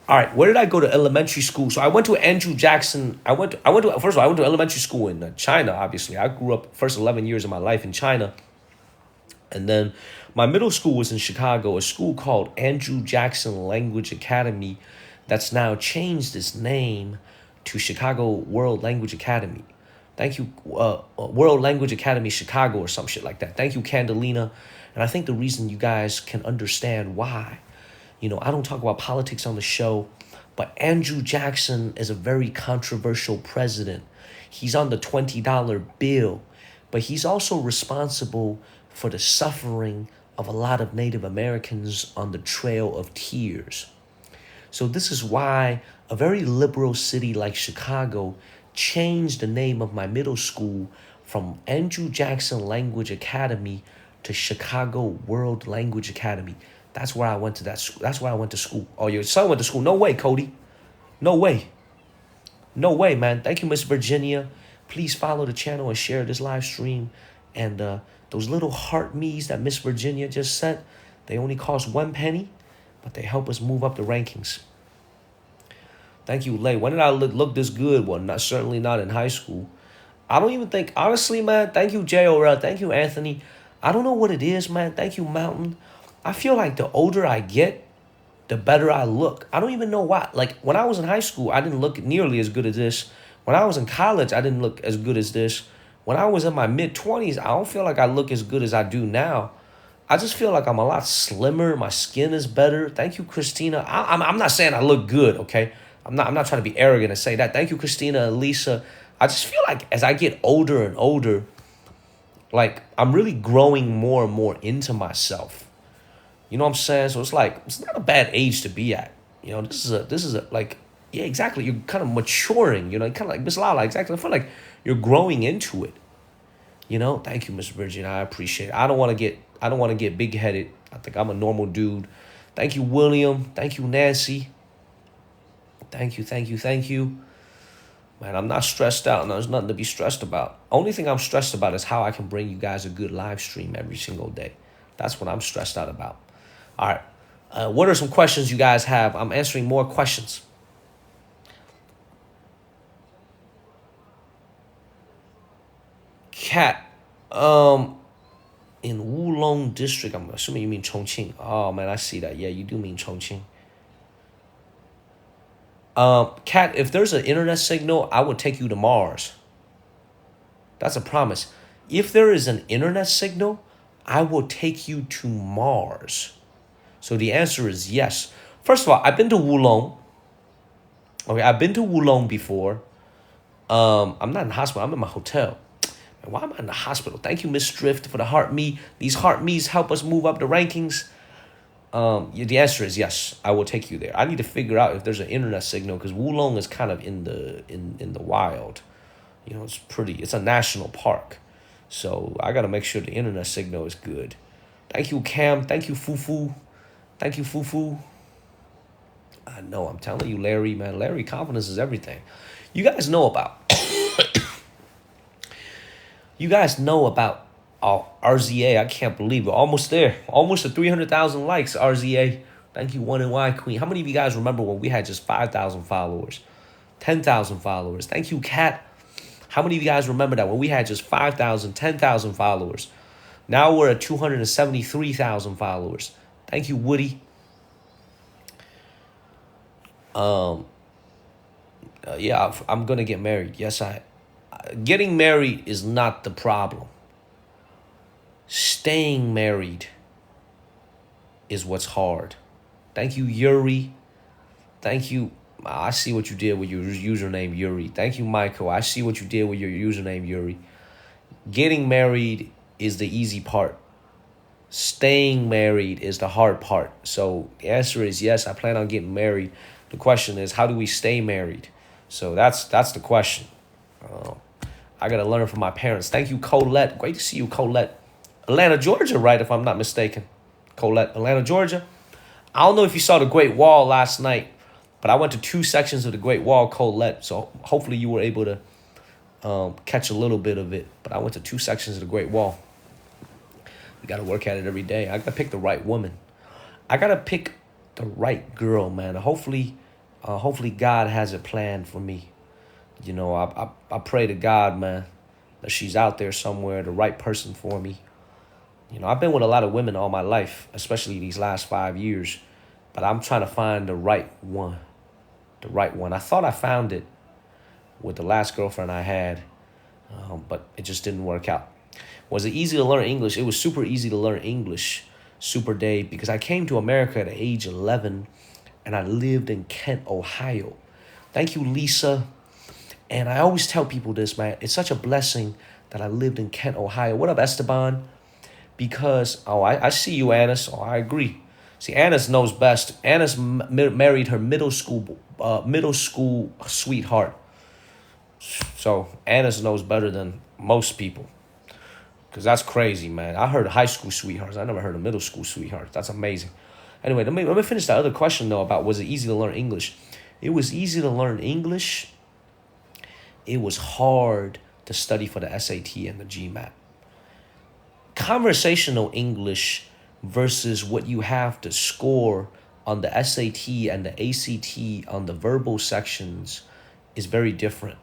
All right, where did I go to elementary school? So I went to Andrew Jackson. First of all, I went to elementary school in China, obviously. I grew up first 11 years of my life in China. And then my middle school was in Chicago, a school called Andrew Jackson Language Academy that's now changed its name to Chicago World Language Academy. Thank you, World Language Academy Chicago or some shit like that. Thank you, Candelina. And I think the reason you guys can understand why, you know, I don't talk about politics on the show, but Andrew Jackson is a very controversial president. He's on the $20 bill, but he's also responsible for the suffering of a lot of Native Americans on the Trail of Tears. So this is why a very liberal city like Chicago changed the name of my middle school from Andrew Jackson Language Academy to Chicago World Language Academy. That's where I went to that's where I went to school. Oh, your son went to school. No way, Cody. No way. No way, man. Thank you, Miss Virginia. Please follow the channel and share this live stream. And those little heart me's that Miss Virginia just sent, they only cost 1 penny, but they help us move up the rankings. Thank you, Lay. When did I look this good? Well, certainly not in high school. I don't even think, honestly, man. Thank you, J. Orel. Thank you, Anthony. I don't know what it is, man. Thank you, Mountain. I feel like the older I get, the better I look. I don't even know why. Like when I was in high school, I didn't look nearly as good as this. When I was in college, I didn't look as good as this. When I was in my mid 20s, I don't feel like I look as good as I do now. I just feel like I'm a lot slimmer. My skin is better. Thank you, Christina. I'm not saying I look good, okay? I'm not trying to be arrogant and say that. Thank you, Christina and Lisa. I just feel like as I get older and older, like I'm really growing more and more into myself. You know what I'm saying? So it's like it's not a bad age to be at. You know, this is a like yeah, exactly. You're kind of maturing. You know, kind of like Miss Lala. Exactly. I feel like you're growing into it. You know, thank you, Miss Virgin. I appreciate it. I don't want to get big headed. I think I'm a normal dude. Thank you, William. Thank you, Nancy. Thank you. Man, I'm not stressed out. No, there's nothing to be stressed about. Only thing I'm stressed about is how I can bring you guys a good live stream every single day. That's what I'm stressed out about. All right. What are some questions you guys have? I'm answering more questions. Cat. In Wulong District, I'm assuming you mean Chongqing. Oh man, I see that. Yeah, you do mean Chongqing. Cat, if there's an internet signal, I would take you to Mars. That's a promise. If there is an internet signal, I will take you to Mars. So the answer is yes. First of all, I've been to Wulong. Okay, I've been to Wulong before. I'm not in the hospital. I'm in my hotel. And why am I in the hospital? Thank you, Miss Drift, for the heart me. These heart me's help us move up the rankings. Yeah, the answer is yes. I will take you there. I need to figure out if there's an internet signal because Wulong is kind of in the wild. You know, it's a national park. So I gotta make sure the internet signal is good. Thank you, Cam. Thank you, Fufu. Thank you, Fufu. I know, I'm telling you, Larry, man. Larry, confidence is everything. You guys know about you guys know about RZA. I can't believe it. Almost there. Almost to 300,000 likes, RZA. Thank you, One and Y Queen. How many of you guys remember when we had just 5,000 followers? 10,000 followers. Thank you, Kat. How many of you guys remember that when we had just 5,000, 10,000 followers? Now we're at 273,000 followers. Thank you, Woody. Yeah, I'm gonna get married. Yes, getting married is not the problem. Staying married is what's hard. Thank you, Yuri. Thank you. I see what you did with your username, Yuri. Thank you, Michael. I see what you did with your username, Yuri. Getting married is the easy part. Staying married is the hard part. So the answer is yes, I plan on getting married. The question is, how do we stay married? So that's the question. I got to learn from my parents. Thank you, Colette. Great to see you, Colette. Atlanta, Georgia, right, if I'm not mistaken. Colette, Atlanta, Georgia. I don't know if you saw the Great Wall last night, but I went to 2 sections of the Great Wall, Colette. So hopefully you were able to catch a little bit of it. But I went to 2 sections of the Great Wall. You got to work at it every day. I got to pick the right woman. I got to pick the right girl, man. Hopefully God has a plan for me. You know, I pray to God, man, that she's out there somewhere, the right person for me. You know, I've been with a lot of women all my life, especially these last 5 years. But I'm trying to find the right one. The right one. I thought I found it with the last girlfriend I had, but it just didn't work out. Was it easy to learn English? It was super easy to learn English, Super Dave, because I came to America at age 11, and I lived in Kent, Ohio. Thank you, Lisa. And I always tell people this, man. It's such a blessing that I lived in Kent, Ohio. What up, Esteban? Because, I see you, Annis. Oh, I agree. See, Annis knows best. Annis married her middle school sweetheart. So Annis knows better than most people. Because that's crazy, man. I heard of high school sweethearts. I never heard of middle school sweethearts. That's amazing. Anyway, let me finish the other question, though, about was it easy to learn English? It was easy to learn English. It was hard to study for the SAT and the GMAT. Conversational English versus what you have to score on the SAT and the ACT on the verbal sections is very different.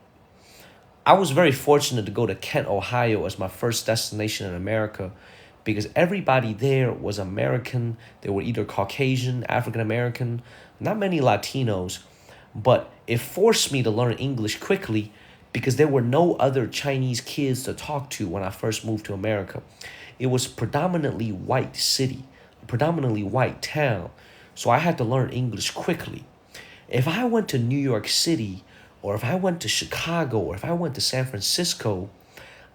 I was very fortunate to go to Kent, Ohio as my first destination in America because everybody there was American. They were either Caucasian, African American, not many Latinos, but it forced me to learn English quickly because there were no other Chinese kids to talk to when I first moved to America. It was predominantly white city, predominantly white town. So I had to learn English quickly. If I went to New York City, or if I went to Chicago, or if I went to San Francisco,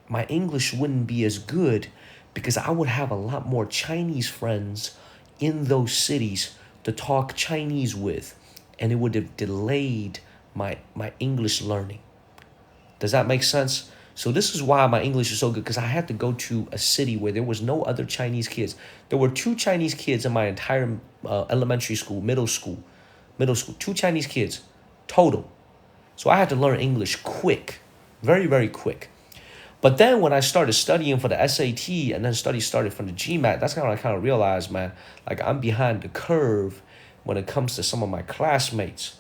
my English wouldn't be as good because I would have a lot more Chinese friends in those cities to talk Chinese with, and it would have delayed my English learning. Does that make sense? So this is why my English is so good, because I had to go to a city where there was no other Chinese kids. There were 2 Chinese kids in my entire elementary school, middle school, 2 Chinese kids total. So I had to learn English quick, very, very quick. But then when I started studying for the SAT and then started from the GMAT, that's when I kind of realized, man, like I'm behind the curve when it comes to some of my classmates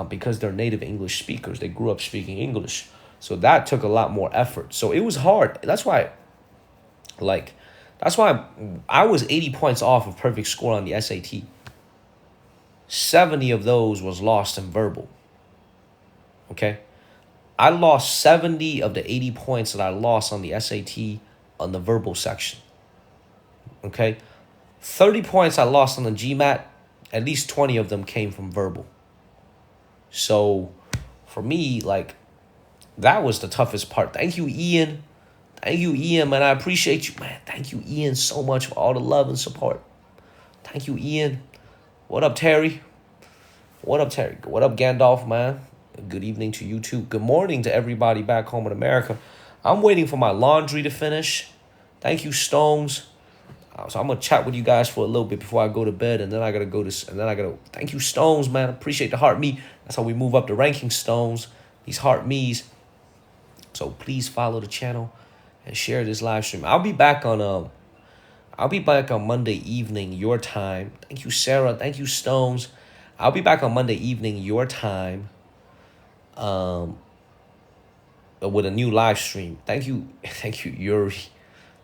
because they're native English speakers. They grew up speaking English. So that took a lot more effort. So it was hard. That's why I was 80 points off of perfect score on the SAT. 70 of those was lost in verbal. Okay? I lost 70 of the 80 points that I lost on the SAT on the verbal section. Okay? 30 points I lost on the GMAT. At least 20 of them came from verbal. So for me, like, that was the toughest part. Thank you, Ian. Thank you, Ian, man. I appreciate you, man. Thank you, Ian, so much for all the love and support. Thank you, Ian. What up, Terry? What up, Terry? What up, Gandalf, man? Good evening to you, too. Good morning to everybody back home in America. I'm waiting for my laundry to finish. Thank you, Stones. So I'm going to chat with you guys for a little bit before I go to bed, and then I got to go to, and then I got to, thank you, Stones, man. Appreciate the heart me. That's how we move up the ranking, Stones. These heart me's. So please follow the channel and share this live stream. I'll be back on Monday evening, your time. Thank you, Sarah. Thank you, Stones. I'll be back on Monday evening, your time, with a new live stream. Thank you, Yuri.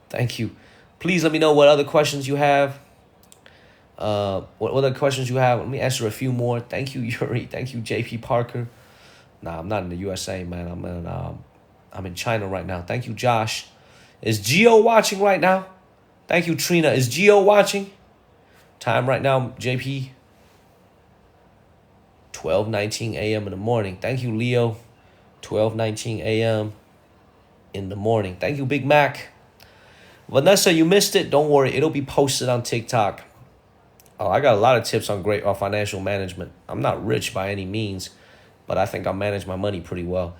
Thank you. Please let me know what other questions you have. What other questions you have? Let me answer a few more. Thank you, Yuri. Thank you, JP Parker. Nah, I'm not in the USA, man. I'm in China right now. Thank you, Josh. Is Geo watching right now? Thank you, Trina. Is Geo watching? Time right now, JP. 12:19 a.m. in the morning. Thank you, Leo. 12:19 a.m. in the morning. Thank you, Big Mac. Vanessa, you missed it. Don't worry. It'll be posted on TikTok. Oh, I got a lot of tips on great financial management. I'm not rich by any means, but I think I manage my money pretty well.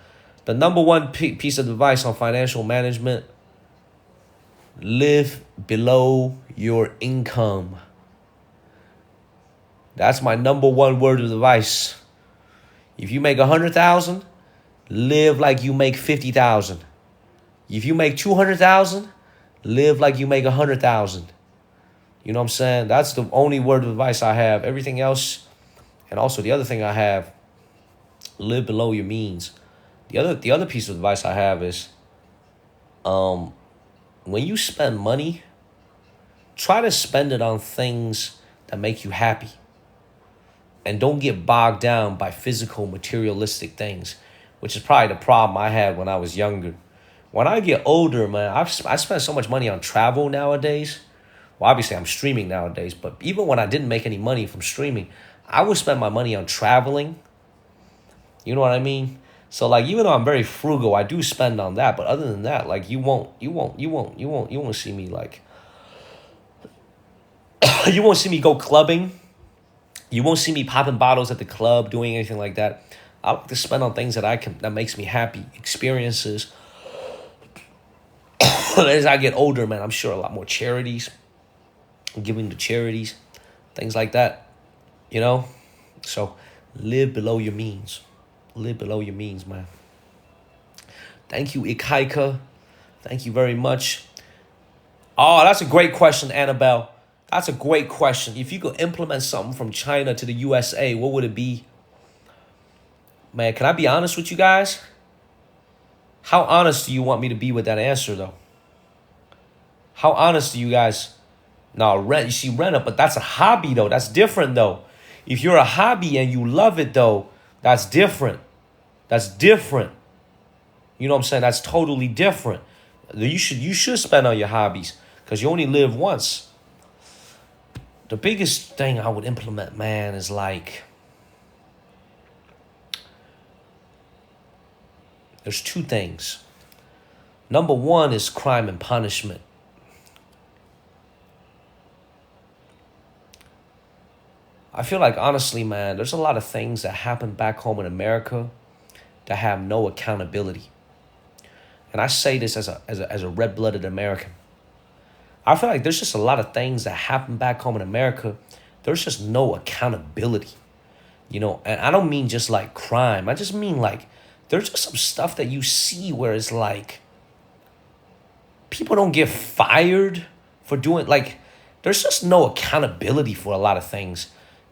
The number one piece of advice on financial management: live below your income. That's my number one word of advice. If you make 100,000, live like you make 50,000. If you make 200,000, live like you make 100,000. You know what I'm saying? That's the only word of advice I have. Everything else, and also the other thing I have, live below your means. The other piece of advice I have is, when you spend money, try to spend it on things that make you happy. And don't get bogged down by physical, materialistic things, which is probably the problem I had when I was younger. When I get older, man, I spend so much money on travel nowadays. Well, obviously, I'm streaming nowadays, but even when I didn't make any money from streaming, I would spend my money on traveling. You know what I mean? So, like, even though I'm very frugal, I do spend on that. But other than that, like, you won't see me, like, you won't see me go clubbing. You won't see me popping bottles at the club, doing anything like that. I like to spend on things that makes me happy, experiences. As I get older, man, I'm sure a lot more charities, giving to charities, things like that, you know? So live below your means. Live below your means, man. Thank you, Ikaika. Thank you very much. Oh, that's a great question, Annabelle. That's a great question. If you could implement something from China to the USA, what would it be? Man, can I be honest with you guys? How honest do you want me to be with that answer, though? How honest do you guys? No, rent. You see, rent up, but that's a hobby, though. That's different, though. If you're a hobby and you love it, though, that's different. That's different. You know what I'm saying? That's totally different. You should spend on your hobbies because you only live once. The biggest thing I would implement, man, is like there's two things. Number one is crime and punishment. I feel like, honestly, man, there's a lot of things that happen back home in America that have no accountability. And I say this as a red-blooded American. I feel like there's just a lot of things that happen back home in America. There's just no accountability. And I don't mean just like crime. I just mean like there's just some stuff that you see where it's like people don't get fired for doing, like, there's just no accountability for a lot of things.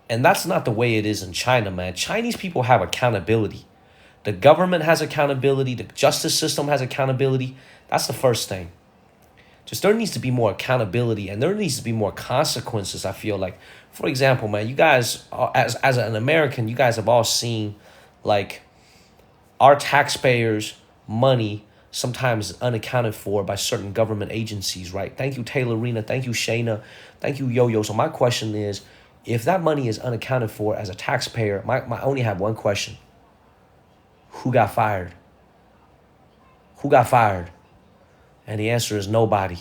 And that's not the way it is in China, man. Chinese people have accountability. The government has accountability. The justice system has accountability. That's the first thing. Just there needs to be more accountability and there needs to be more consequences, I feel like. For example, man, you guys, as an American, you guys have all seen, like, our taxpayers' money sometimes unaccounted for by certain government agencies, right? Thank you, Taylor Rena. Thank you, Shayna. Thank you, Yo-Yo. So my question is, if that money is unaccounted for as a taxpayer, I only have one question. Who got fired? Who got fired? And the answer is nobody.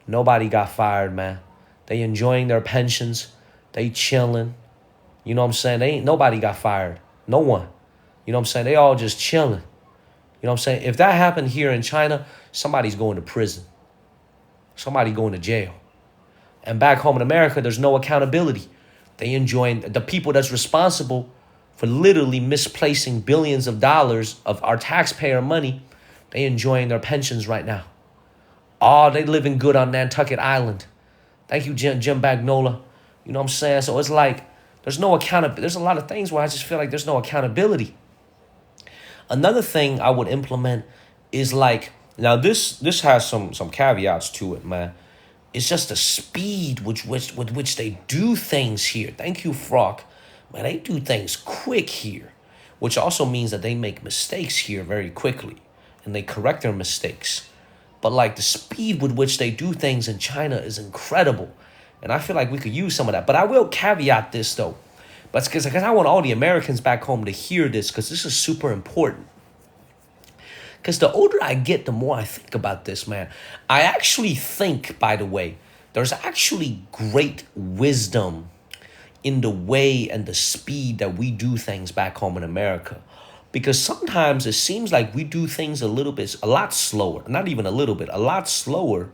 Nobody got fired, man. They enjoying their pensions. They chilling. You know what I'm saying? Nobody got fired. No one. You know what I'm saying? They all just chilling. You know what I'm saying? If that happened here in China, somebody's going to prison. Somebody going to jail. And back home in America, there's no accountability. They enjoying, the people that's responsible for literally misplacing billions of dollars of our taxpayer money, they enjoying their pensions right now. Oh, they living good on Nantucket Island. Thank you, Jim Bagnola. You know what I'm saying? So it's like, there's no accountability. There's a lot of things where I just feel like there's no accountability. Another thing I would implement is like, now this has some caveats to it, man. It's just the speed with which they do things here. Thank you, Frock. Man, they do things quick here, which also means that they make mistakes here very quickly and they correct their mistakes. But like the speed with which they do things in China is incredible. And I feel like we could use some of that. But I will caveat this though. But it's because I want all the Americans back home to hear this because this is super important. Because the older I get, the more I think about this, man. I actually think, by the way, there's actually great wisdom in the way and the speed that we do things back home in America. Because sometimes it seems like we do things a lot slower. Not even a little bit, a lot slower.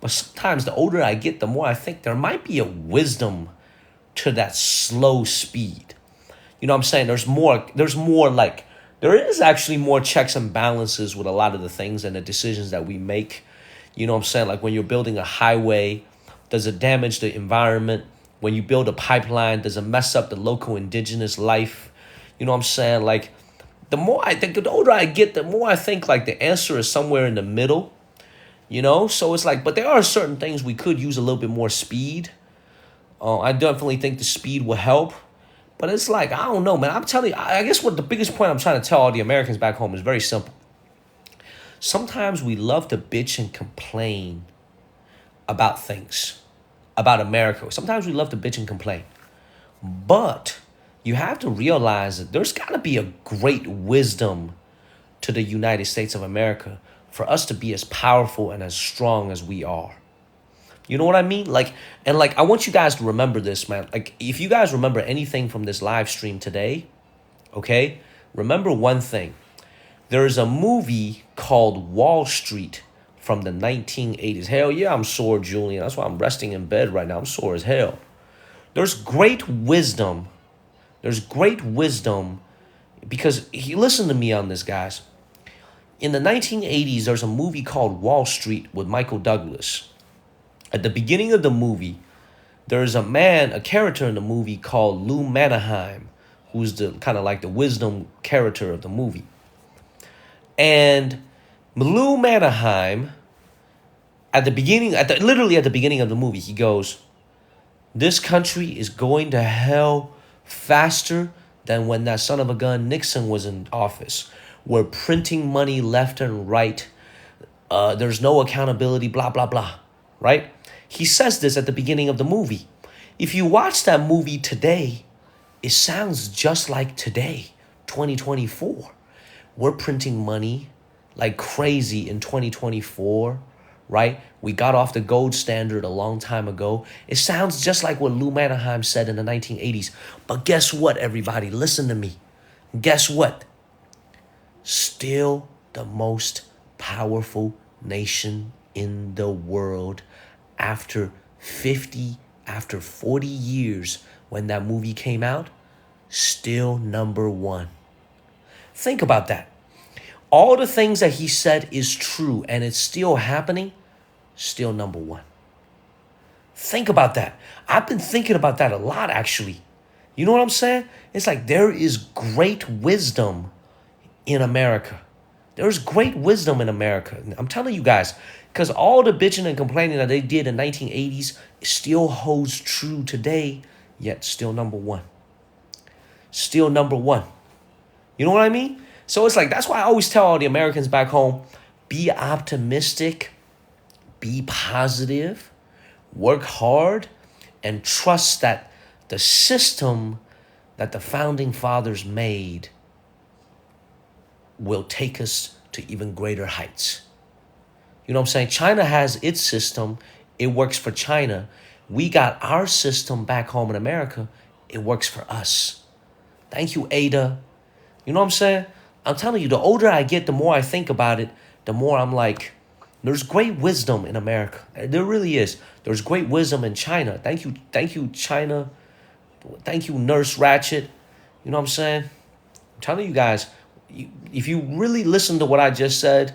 But sometimes the older I get, the more I think there might be a wisdom to that slow speed. You know what I'm saying? There's more like, there is actually more checks and balances with a lot of the things and the decisions that we make. You know what I'm saying? Like when you're building a highway, does it damage the environment? When you build a pipeline, does it mess up the local indigenous life? You know what I'm saying? Like the more I think, the older I get, the more I think like the answer is somewhere in the middle. You know? So it's like, but there are certain things we could use a little bit more speed. I definitely think the speed will help. But it's like, I don't know, man. I'm telling you, I guess what the biggest point I'm trying to tell all the Americans back home is very simple. Sometimes we love to bitch and complain about things, about America. Sometimes we love to bitch and complain. But you have to realize that there's got to be a great wisdom to the United States of America for us to be as powerful and as strong as we are. You know what I mean? I want you guys to remember this, man. Like, if you guys remember anything from this live stream today, okay, remember one thing. There is a movie called Wall Street from the 1980s. Hell yeah, I'm sore, Julian. That's why I'm resting in bed right now. I'm sore as hell. There's great wisdom. There's great wisdom because, listen to me on this, guys. In the 1980s, there's a movie called Wall Street with Michael Douglas. At the beginning of the movie, there's a character in the movie called Lou Mannerheim, who's the kind of like the wisdom character of the movie. And Lou Manheim, literally at the beginning of the movie, he goes, "This country is going to hell faster than when that son of a gun Nixon was in office. We're printing money left and right. There's no accountability, blah, blah, blah." Right? He says this at the beginning of the movie. If you watch that movie today, it sounds just like today, 2024. We're printing money like crazy in 2024, right? We got off the gold standard a long time ago. It sounds just like what Lou Manheim said in the 1980s. But guess what, everybody? Listen to me. Guess what? Still the most powerful nation in the world after 40 years when that movie came out, still number one. Think about that. All the things that he said is true and it's still happening, still number one. Think about that. I've been thinking about that a lot, actually. You know what I'm saying? It's like there is great wisdom in America. There's great wisdom in America. I'm telling you guys, because all the bitching and complaining that they did in 1980s still holds true today, yet still number one. Still number one. You know what I mean? So it's like, that's why I always tell all the Americans back home, be optimistic, be positive, work hard, and trust that the system that the founding fathers made will take us to even greater heights. You know what I'm saying? China has its system. It works for China. We got our system back home in America. It works for us. Thank you, Ada. You know what I'm saying? I'm telling you, the older I get, the more I think about it, the more I'm like, there's great wisdom in America. There really is. There's great wisdom in China. Thank you, China. Thank you, Nurse Ratchet. You know what I'm saying? I'm telling you guys, if you really listen to what I just said,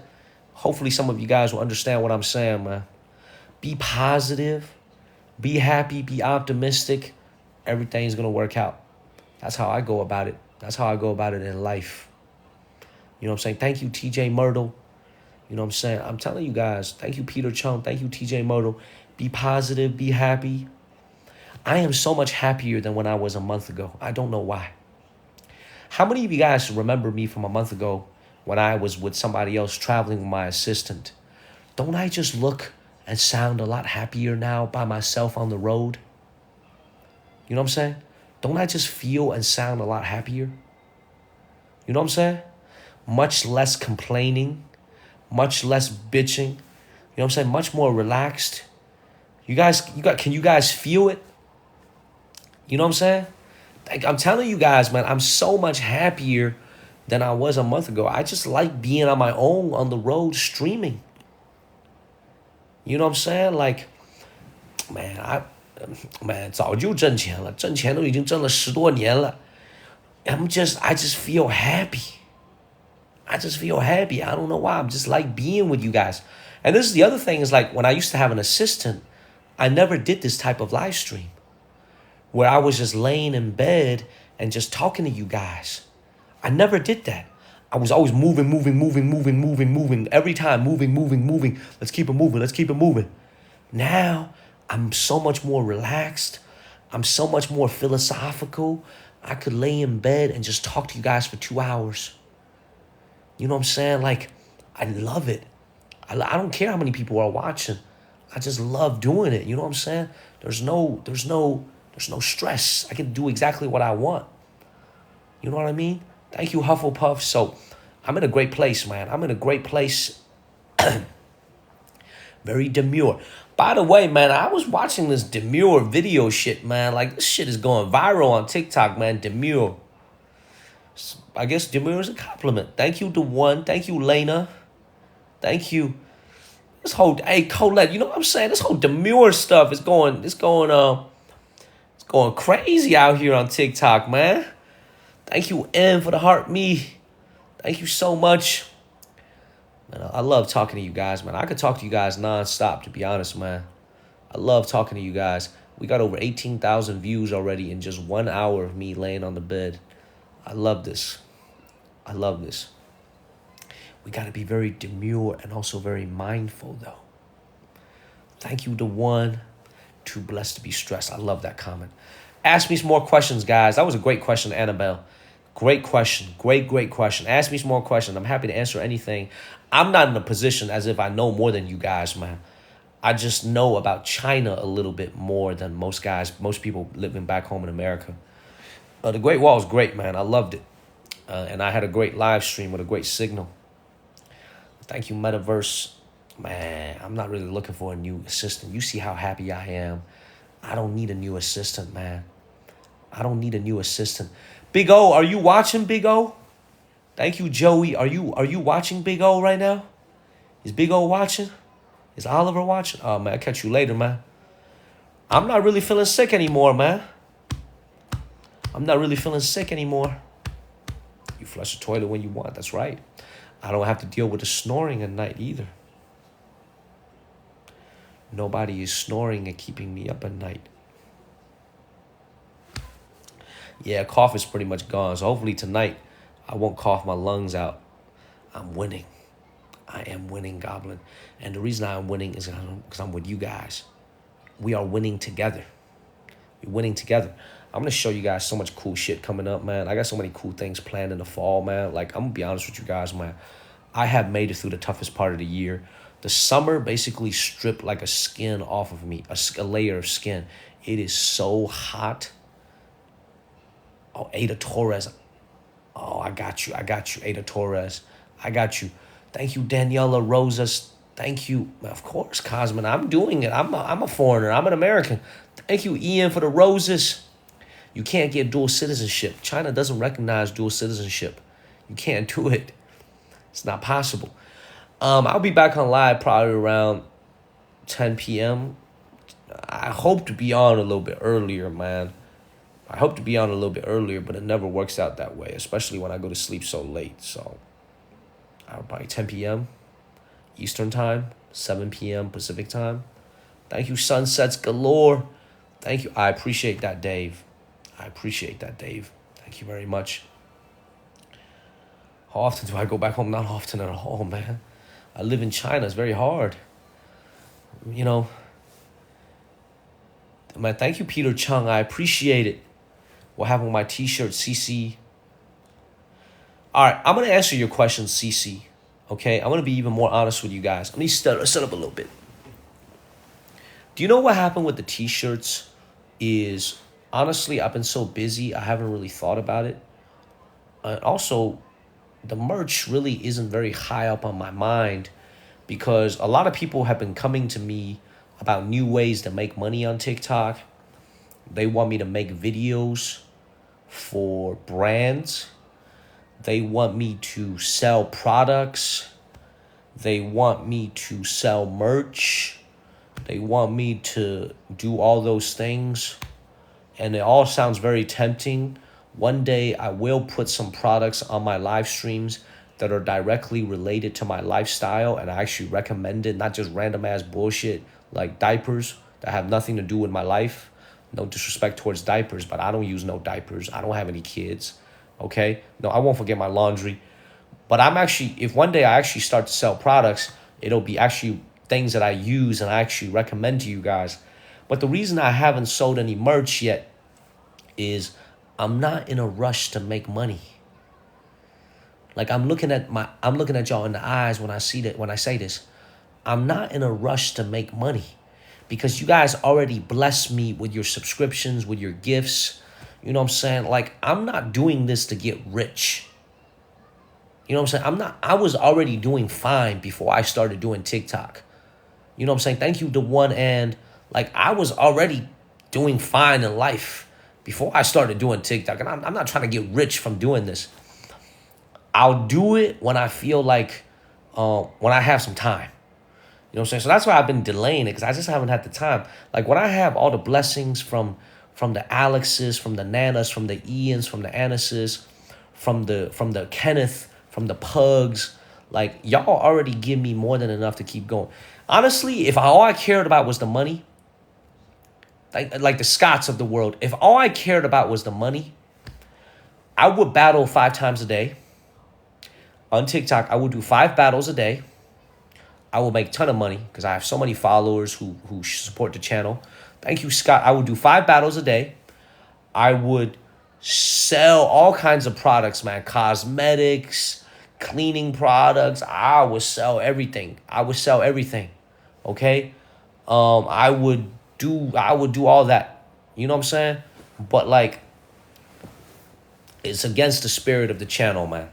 hopefully some of you guys will understand what I'm saying, man. Be positive, be happy, be optimistic. Everything's going to work out. That's how I go about it. That's how I go about it in life. You know what I'm saying? Thank you, TJ Myrtle. You know what I'm saying? I'm telling you guys, thank you, Peter Chung. Thank you, TJ Myrtle. Be positive, be happy. I am so much happier than when I was a month ago. I don't know why. How many of you guys remember me from a month ago when I was with somebody else traveling with my assistant? Don't I just look and sound a lot happier now by myself on the road? You know what I'm saying? Don't I just feel and sound a lot happier? You know what I'm saying? Much less complaining, much less bitching. You know what I'm saying? Much more relaxed. Can you guys feel it? You know what I'm saying? I'm telling you guys, man, I'm so much happier than I was a month ago. I just like being on my own on the road streaming. You know what I'm saying? Like, man, 早就挣钱了，挣钱都已经挣了10多年了。I just feel happy. I just feel happy. I don't know why. I'm just like being with you guys. And this is the other thing is like when I used to have an assistant, I never did this type of live stream where I was just laying in bed and just talking to you guys. I never did that. I was always moving. Every time moving. Let's keep it moving. Now, I'm so much more relaxed. I'm so much more philosophical. I could lay in bed and just talk to you guys for 2 hours. You know what I'm saying? Like, I love it. I don't care how many people are watching. I just love doing it. You know what I'm saying? There's no stress. I can do exactly what I want. You know what I mean? Thank you, Hufflepuff. So I'm in a great place, man. I'm in a great place. Very demure. By the way, man, I was watching this demure video shit, man. Like, this shit is going viral on TikTok, man. Demure. I guess demure is a compliment. Thank you, DeOne. Thank you, Lena. Thank you. This whole, hey, Colette, you know what I'm saying? This whole demure stuff is going crazy out here on TikTok, man. Thank you, M, for the heart me. Thank you so much. Man, I love talking to you guys, man. I could talk to you guys nonstop, to be honest, man. I love talking to you guys. We got over 18,000 views already in just 1 hour of me laying on the bed. I love this. We got to be very demure and also very mindful, though. Thank you, the one. Too blessed to be stressed. I love that comment. Ask me some more questions, guys. That was a great question, Annabelle. Great question. Great question. Ask me some more questions. I'm happy to answer anything. I'm not in a position as if I know more than you guys, man. I just know about China a little bit more than most guys, most people living back home in America. The Great Wall was great, man. I loved it. And I had a great live stream with a great signal. Thank you, Metaverse. Man, I'm not really looking for a new assistant. You see how happy I am. I don't need a new assistant, man. I don't need a new assistant. Big O, are you watching, Big O? Thank you, Joey. Are you watching Big O right now? Is Big O watching? Is Oliver watching? Oh, man, I'll catch you later, man. I'm not really feeling sick anymore, man. I'm not really feeling sick anymore. You flush the toilet when you want. That's right. I don't have to deal with the snoring at night either. Nobody is snoring and keeping me up at night. Yeah, cough is pretty much gone. So hopefully tonight I won't cough my lungs out. I'm winning. I am winning, Goblin. And the reason I'm winning is because I'm with you guys. We are winning together. We're winning together. I'm going to show you guys so much cool shit coming up, man. I got so many cool things planned in the fall, man. Like, I'm going to be honest with you guys, man. I have made it through the toughest part of the year. The summer basically stripped like a skin off of me, a layer of skin. It is so hot. Oh, Ada Torres. Oh, I got you, Ada Torres. I got you. Thank you, Daniela Rosas. Thank you. Of course, Cosmin. I'm doing it. I'm a foreigner. I'm an American. Thank you, Ian, for the roses. You can't get dual citizenship. China doesn't recognize dual citizenship. You can't do it. It's not possible. I'll be back on live probably around 10 p.m. I hope to be on a little bit earlier, man. I hope to be on a little bit earlier, but it never works out that way, especially when I go to sleep so late. So, probably 10 p.m. Eastern time, 7 p.m. Pacific time. Thank you, Sunsets Galore. Thank you. I appreciate that, Dave. Thank you very much. How often do I go back home? Not often at all, man. I live in China. It's very hard. You know. Man, thank you, Peter Chung. I appreciate it. What happened with my t-shirt, CC? All right, I'm going to answer your question, CC. Okay? I'm going to be even more honest with you guys. Let me set up a little bit. Do you know what happened with the t-shirts is, honestly, I've been so busy, I haven't really thought about it. Also, the merch really isn't very high up on my mind because a lot of people have been coming to me about new ways to make money on TikTok. They want me to make videos for brands. They want me to sell products. They want me to sell merch. They want me to do all those things. And it all sounds very tempting. One day I will put some products on my live streams that are directly related to my lifestyle, and I actually recommend it, not just random ass bullshit like diapers that have nothing to do with my life. No disrespect towards diapers, but I don't use no diapers. I don't have any kids, okay? No, I won't forget my laundry. But if one day I actually start to sell products, it'll be actually things that I use and I actually recommend to you guys. But the reason I haven't sold any merch yet is I'm not in a rush to make money. Like I'm looking at y'all in the eyes when I say this. I'm not in a rush to make money because you guys already bless me with your subscriptions, with your gifts. You know what I'm saying? Like I'm not doing this to get rich. You know what I'm saying? I was already doing fine before I started doing TikTok. You know what I'm saying? Thank you to one and like I was already doing fine in life before I started doing TikTok. And I'm not trying to get rich from doing this. I'll do it when I feel like, when I have some time. You know what I'm saying? So that's why I've been delaying it because I just haven't had the time. Like when I have all the blessings from the Alexes, from the Nanas, from the Ians, from the Annises, from the Kenneth, from the Pugs, like y'all already give me more than enough to keep going. Honestly, if all I cared about was the money, like the Scots of the world, if all I cared about was the money, I would battle 5 times a day. On TikTok, I will do 5 battles a day. I will make a ton of money because I have so many followers who support the channel. Thank you, Scott. I would do 5 battles a day. I would sell all kinds of products, man. Cosmetics, cleaning products. I would sell everything. I would sell everything. Okay? I would do all that. You know what I'm saying? But like it's against the spirit of the channel, man.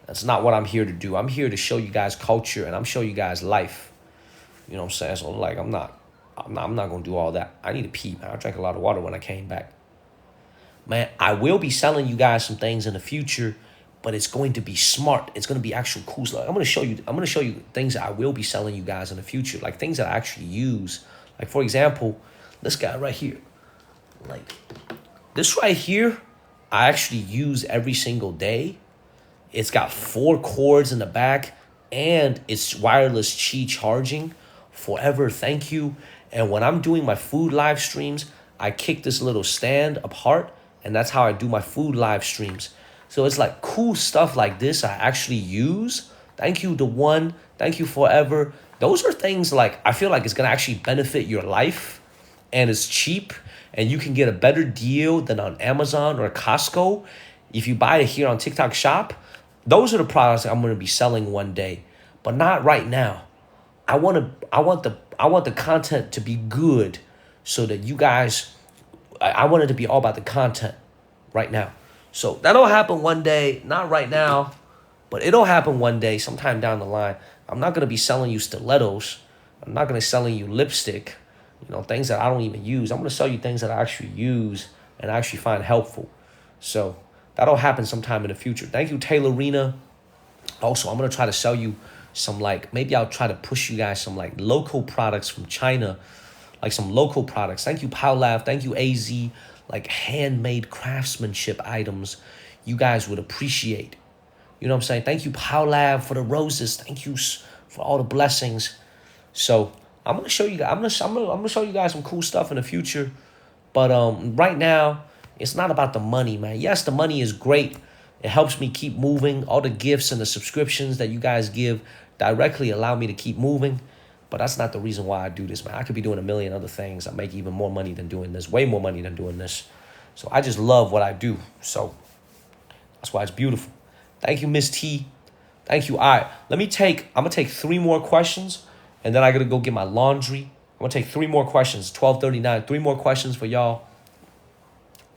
That's not what I'm here to do. I'm here to show you guys culture and I'm showing you guys life. You know what I'm saying? So like I'm not gonna do all that. I need to pee, man. I drank a lot of water when I came back. Man, I will be selling you guys some things in the future, but it's going to be smart. It's going to be actual cool stuff. I'm gonna show you things that I will be selling you guys in the future, like things that I actually use. Like for example, this guy right here. Like this right here, I actually use every single day. It's got 4 cords in the back and it's wireless Qi charging. Forever, thank you. And when I'm doing my food live streams, I kick this little stand apart and that's how I do my food live streams. So it's like cool stuff like this I actually use. Thank you, The One. Thank you, Forever. Those are things like I feel like it's going to actually benefit your life and it's cheap and you can get a better deal than on Amazon or Costco. If you buy it here on TikTok Shop, those are the products I'm going to be selling one day, but not right now. I want the content to be good so that you guys, I want it to be all about the content right now. So that'll happen one day, not right now, but it'll happen one day, sometime down the line. I'm not going to be selling you stilettos. I'm not going to be selling you lipstick, things that I don't even use. I'm going to sell you things that I actually use and I actually find helpful. So that'll happen sometime in the future. Thank you, Taylorina. Also, I'm going to try to sell you some, maybe I'll try to push you guys some, local products from China, some local products. Thank you, Powlav. Thank you, AZ. Handmade craftsmanship items you guys would appreciate. You know what I'm saying? Thank you, Powlav, for the roses. Thank you for all the blessings. So I'm going to show you, I'm going to show you guys some cool stuff in the future. But right now, it's not about the money, man. Yes, the money is great. It helps me keep moving. All the gifts and the subscriptions that you guys give directly allow me to keep moving. But that's not the reason why I do this, man. I could be doing a million other things. I make even more money than doing this, way more money than doing this. So I just love what I do. So that's why it's beautiful. Thank you, Miss T. Thank you. All right, I'm going to take 3 more questions, and then I got to go get my laundry. I'm going to take 3 more questions, 12:39, 3 more questions for y'all.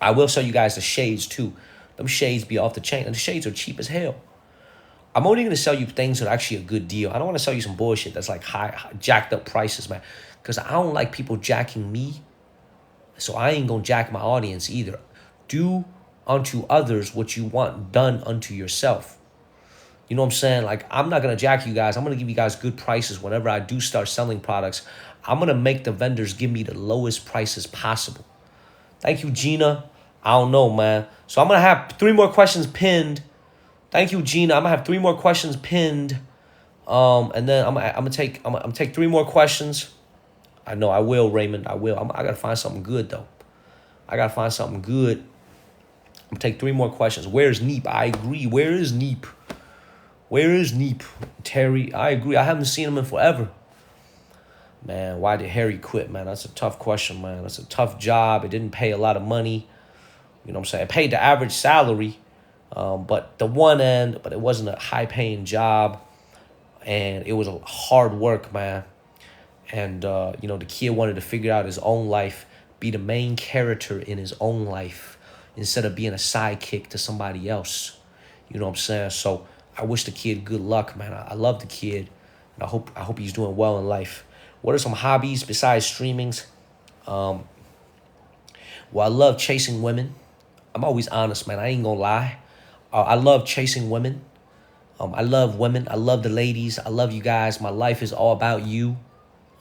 I will show you guys the shades, too. Them shades be off the chain, and the shades are cheap as hell. I'm only going to sell you things that are actually a good deal. I don't want to sell you some bullshit that's high jacked up prices, man. Because I don't like people jacking me. So I ain't going to jack my audience either. Do unto others what you want done unto yourself. You know what I'm saying? I'm not going to jack you guys. I'm going to give you guys good prices whenever I do start selling products. I'm going to make the vendors give me the lowest prices possible. Thank you, Gina. I don't know, man. So I'm going to have 3 more questions pinned. Thank you, Gina. I'm gonna have 3 more questions pinned, and then I'm gonna take 3 more questions. I know I will, Raymond. I will. I gotta find something good though. I gotta find something good. I'm gonna take 3 more questions. Where's Neep? I agree. Where is Neep? Where is Neep? Terry, I agree. I haven't seen him in forever. Man, why did Harry quit, man? That's a tough question, man. That's a tough job. It didn't pay a lot of money. You know what I'm saying? It paid the average salary. But it wasn't a high-paying job, and it was a hard work, man. And, the kid wanted to figure out his own life, be the main character in his own life, instead of being a sidekick to somebody else. You know what I'm saying? So I wish the kid good luck, man. I love the kid, and I hope he's doing well in life. What are some hobbies besides streamings? Well, I love chasing women. I'm always honest, man. I ain't gonna lie. I love chasing women. I love women. I love the ladies. I love you guys. My life is all about you.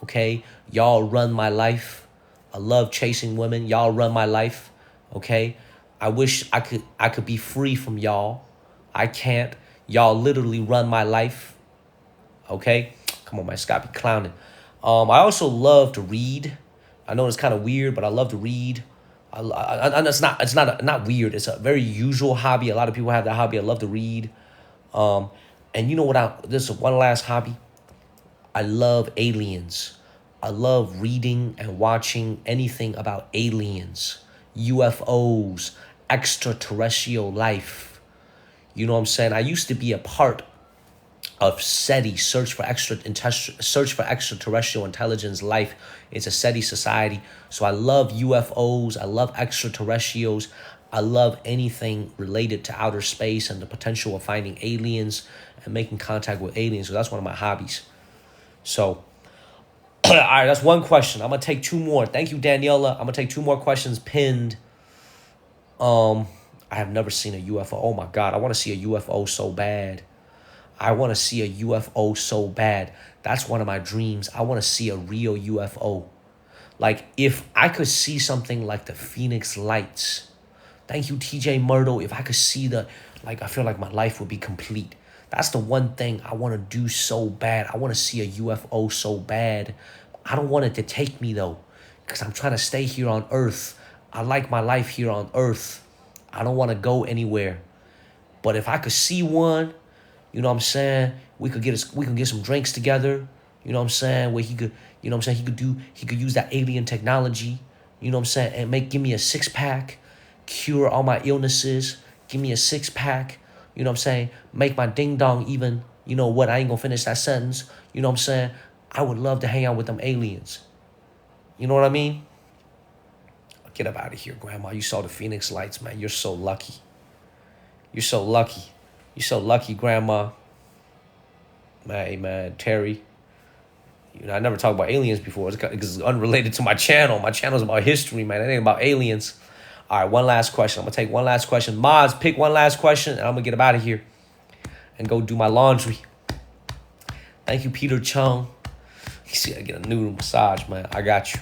Okay? Y'all run my life. I love chasing women. Y'all run my life. Okay? I wish I could be free from y'all. I can't. Y'all literally run my life. Okay? Come on, man. Scott be clowning. I also love to read. I know it's kind of weird, but I love to read. And it's not weird. It's a very usual hobby. A lot of people have that hobby. I love to read. And you know what? This is one last hobby. I love aliens. I love reading and watching anything about aliens, UFOs, extraterrestrial life. You know what I'm saying? I used to be a part of SETI, Search for Extraterrestrial Intelligence Life. It's a SETI society. So I love UFOs. I love extraterrestrials. I love anything related to outer space and the potential of finding aliens and making contact with aliens. So that's one of my hobbies. So, all right, that's one question. I'm gonna take two more. Thank you, Daniela. I'm gonna take two more questions pinned. I have never seen a UFO. Oh my God, I want to see a UFO so bad. I want to see a UFO so bad. That's one of my dreams. I want to see a real UFO. Like, if I could see something like the Phoenix Lights. Thank you, TJ Myrtle. If I could see I feel like my life would be complete. That's the one thing I want to do so bad. I want to see a UFO so bad. I don't want it to take me, though, because I'm trying to stay here on Earth. I like my life here on Earth. I don't want to go anywhere. But if I could see one, you know what I'm saying? We could get some drinks together. You know what I'm saying? Where he could, you know what I'm saying? He could use that alien technology. You know what I'm saying? And give me a 6-pack, cure all my illnesses. Give me a 6-pack. You know what I'm saying? Make my ding dong even. You know what? I ain't gonna finish that sentence. You know what I'm saying? I would love to hang out with them aliens. You know what I mean? Get up out of here, Grandma. You saw the Phoenix Lights, man. You're so lucky. You're so lucky. You're so lucky, Grandma. Man, Terry. You know, I never talked about aliens before because it's unrelated to my channel. My channel's about history, man. It ain't about aliens. All right, one last question. I'm going to take one last question. Mods, pick one last question, and I'm going to get up out of here and go do my laundry. Thank you, Peter Chung. You see, I get a new massage, man. I got you.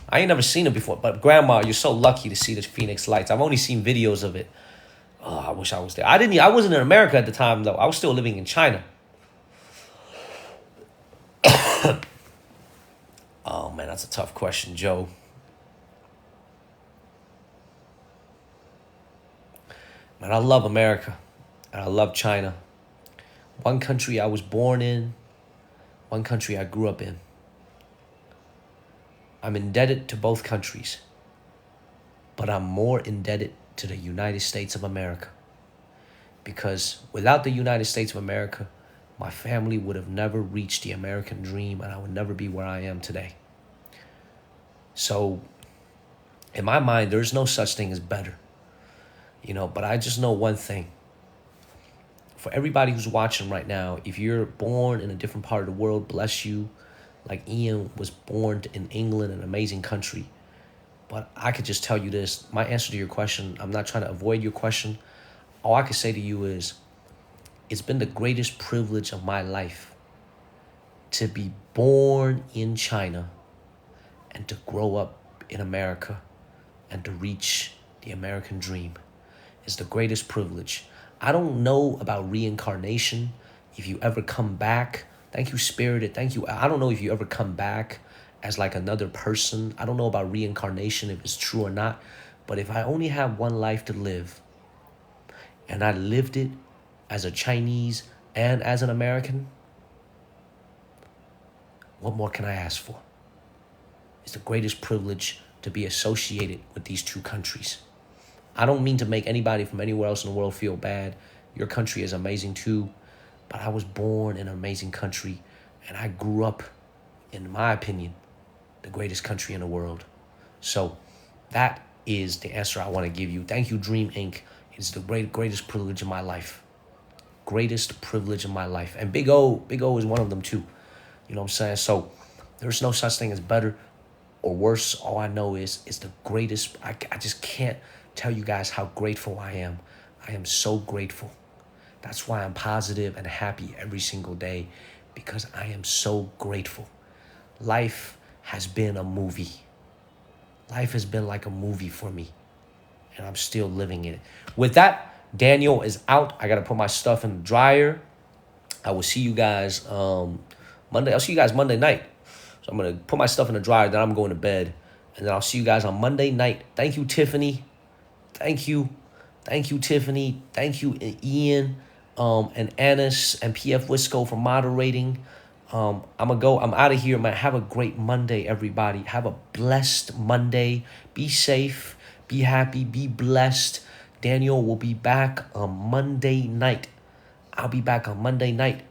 I ain't never seen it before, but Grandma, you're so lucky to see the Phoenix Lights. I've only seen videos of it. Oh, I wish I was there. I wasn't in America at the time, though. I was still living in China. Oh, man, that's a tough question, Joe. Man, I love America, and I love China. One country I was born in, one country I grew up in. I'm indebted to both countries, but I'm more indebted to the United States of America. Because without the United States of America, my family would have never reached the American dream, and I would never be where I am today. So, in my mind, there's no such thing as better. You know, but I just know one thing. For everybody who's watching right now, if you're born in a different part of the world, bless you. Like Ian was born in England, an amazing country. But I could just tell you this. My answer to your question, I'm not trying to avoid your question. All I can say to you is, it's been the greatest privilege of my life to be born in China and to grow up in America and to reach the American dream. It's the greatest privilege. I don't know about reincarnation. If you ever come back, thank you, Spirited. Thank you. I don't know if you ever come back as like another person. I don't know about reincarnation, if it's true or not. But if I only have one life to live, and I lived it as a Chinese and as an American, what more can I ask for? It's the greatest privilege to be associated with these two countries. I don't mean to make anybody from anywhere else in the world feel bad. Your country is amazing too. But I was born in an amazing country, and I grew up, in my opinion, the greatest country in the world. So that is the answer I want to give you. Thank you, Dream Inc. It's the greatest privilege of my life. Greatest privilege of my life. And Big O is one of them too. You know what I'm saying? So there's no such thing as better or worse. All I know is it's the greatest. I just can't tell you guys how grateful I am. I am so grateful. That's why I'm positive and happy every single day, because I am so grateful. Life has been a movie. Life has been like a movie for me, and I'm still living in it. With that, Daniel is out. I got to put my stuff in the dryer. I will see you guys Monday. I'll see you guys Monday night. So I'm going to put my stuff in the dryer, then I'm going to bed. And then I'll see you guys on Monday night. Thank you, Tiffany. Thank you. Thank you, Tiffany. Thank you, Ian. and Annis and PF Wisco for moderating. I'm out of here, man. Have a great Monday, everybody. Have a blessed Monday. Be safe, be happy, be blessed. Daniel will be back on Monday night. I'll be back on Monday night.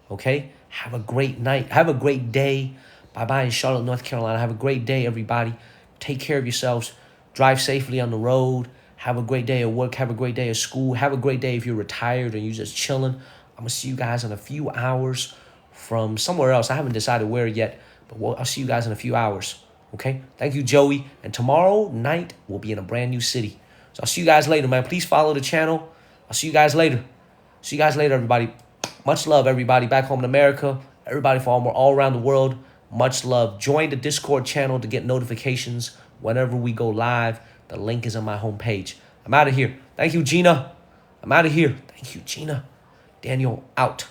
Okay? Have a great night. Have a great day. Bye-bye in Charlotte, North Carolina. Have a great day, everybody. Take care of yourselves. Drive safely on the road. Have a great day at work. Have a great day at school. Have a great day if you're retired and you're just chilling. I'm going to see you guys in a few hours from somewhere else. I haven't decided where yet, but I'll see you guys in a few hours. Okay? Thank you, Joey. And tomorrow night, we'll be in a brand new city. So I'll see you guys later, man. Please follow the channel. I'll see you guys later. See you guys later, everybody. Much love, everybody back home in America. Everybody for all around the world. Much love. Join the Discord channel to get notifications whenever we go live. The link is on my homepage. I'm out of here. Thank you, Gina. I'm out of here. Thank you, Gina. Daniel, out.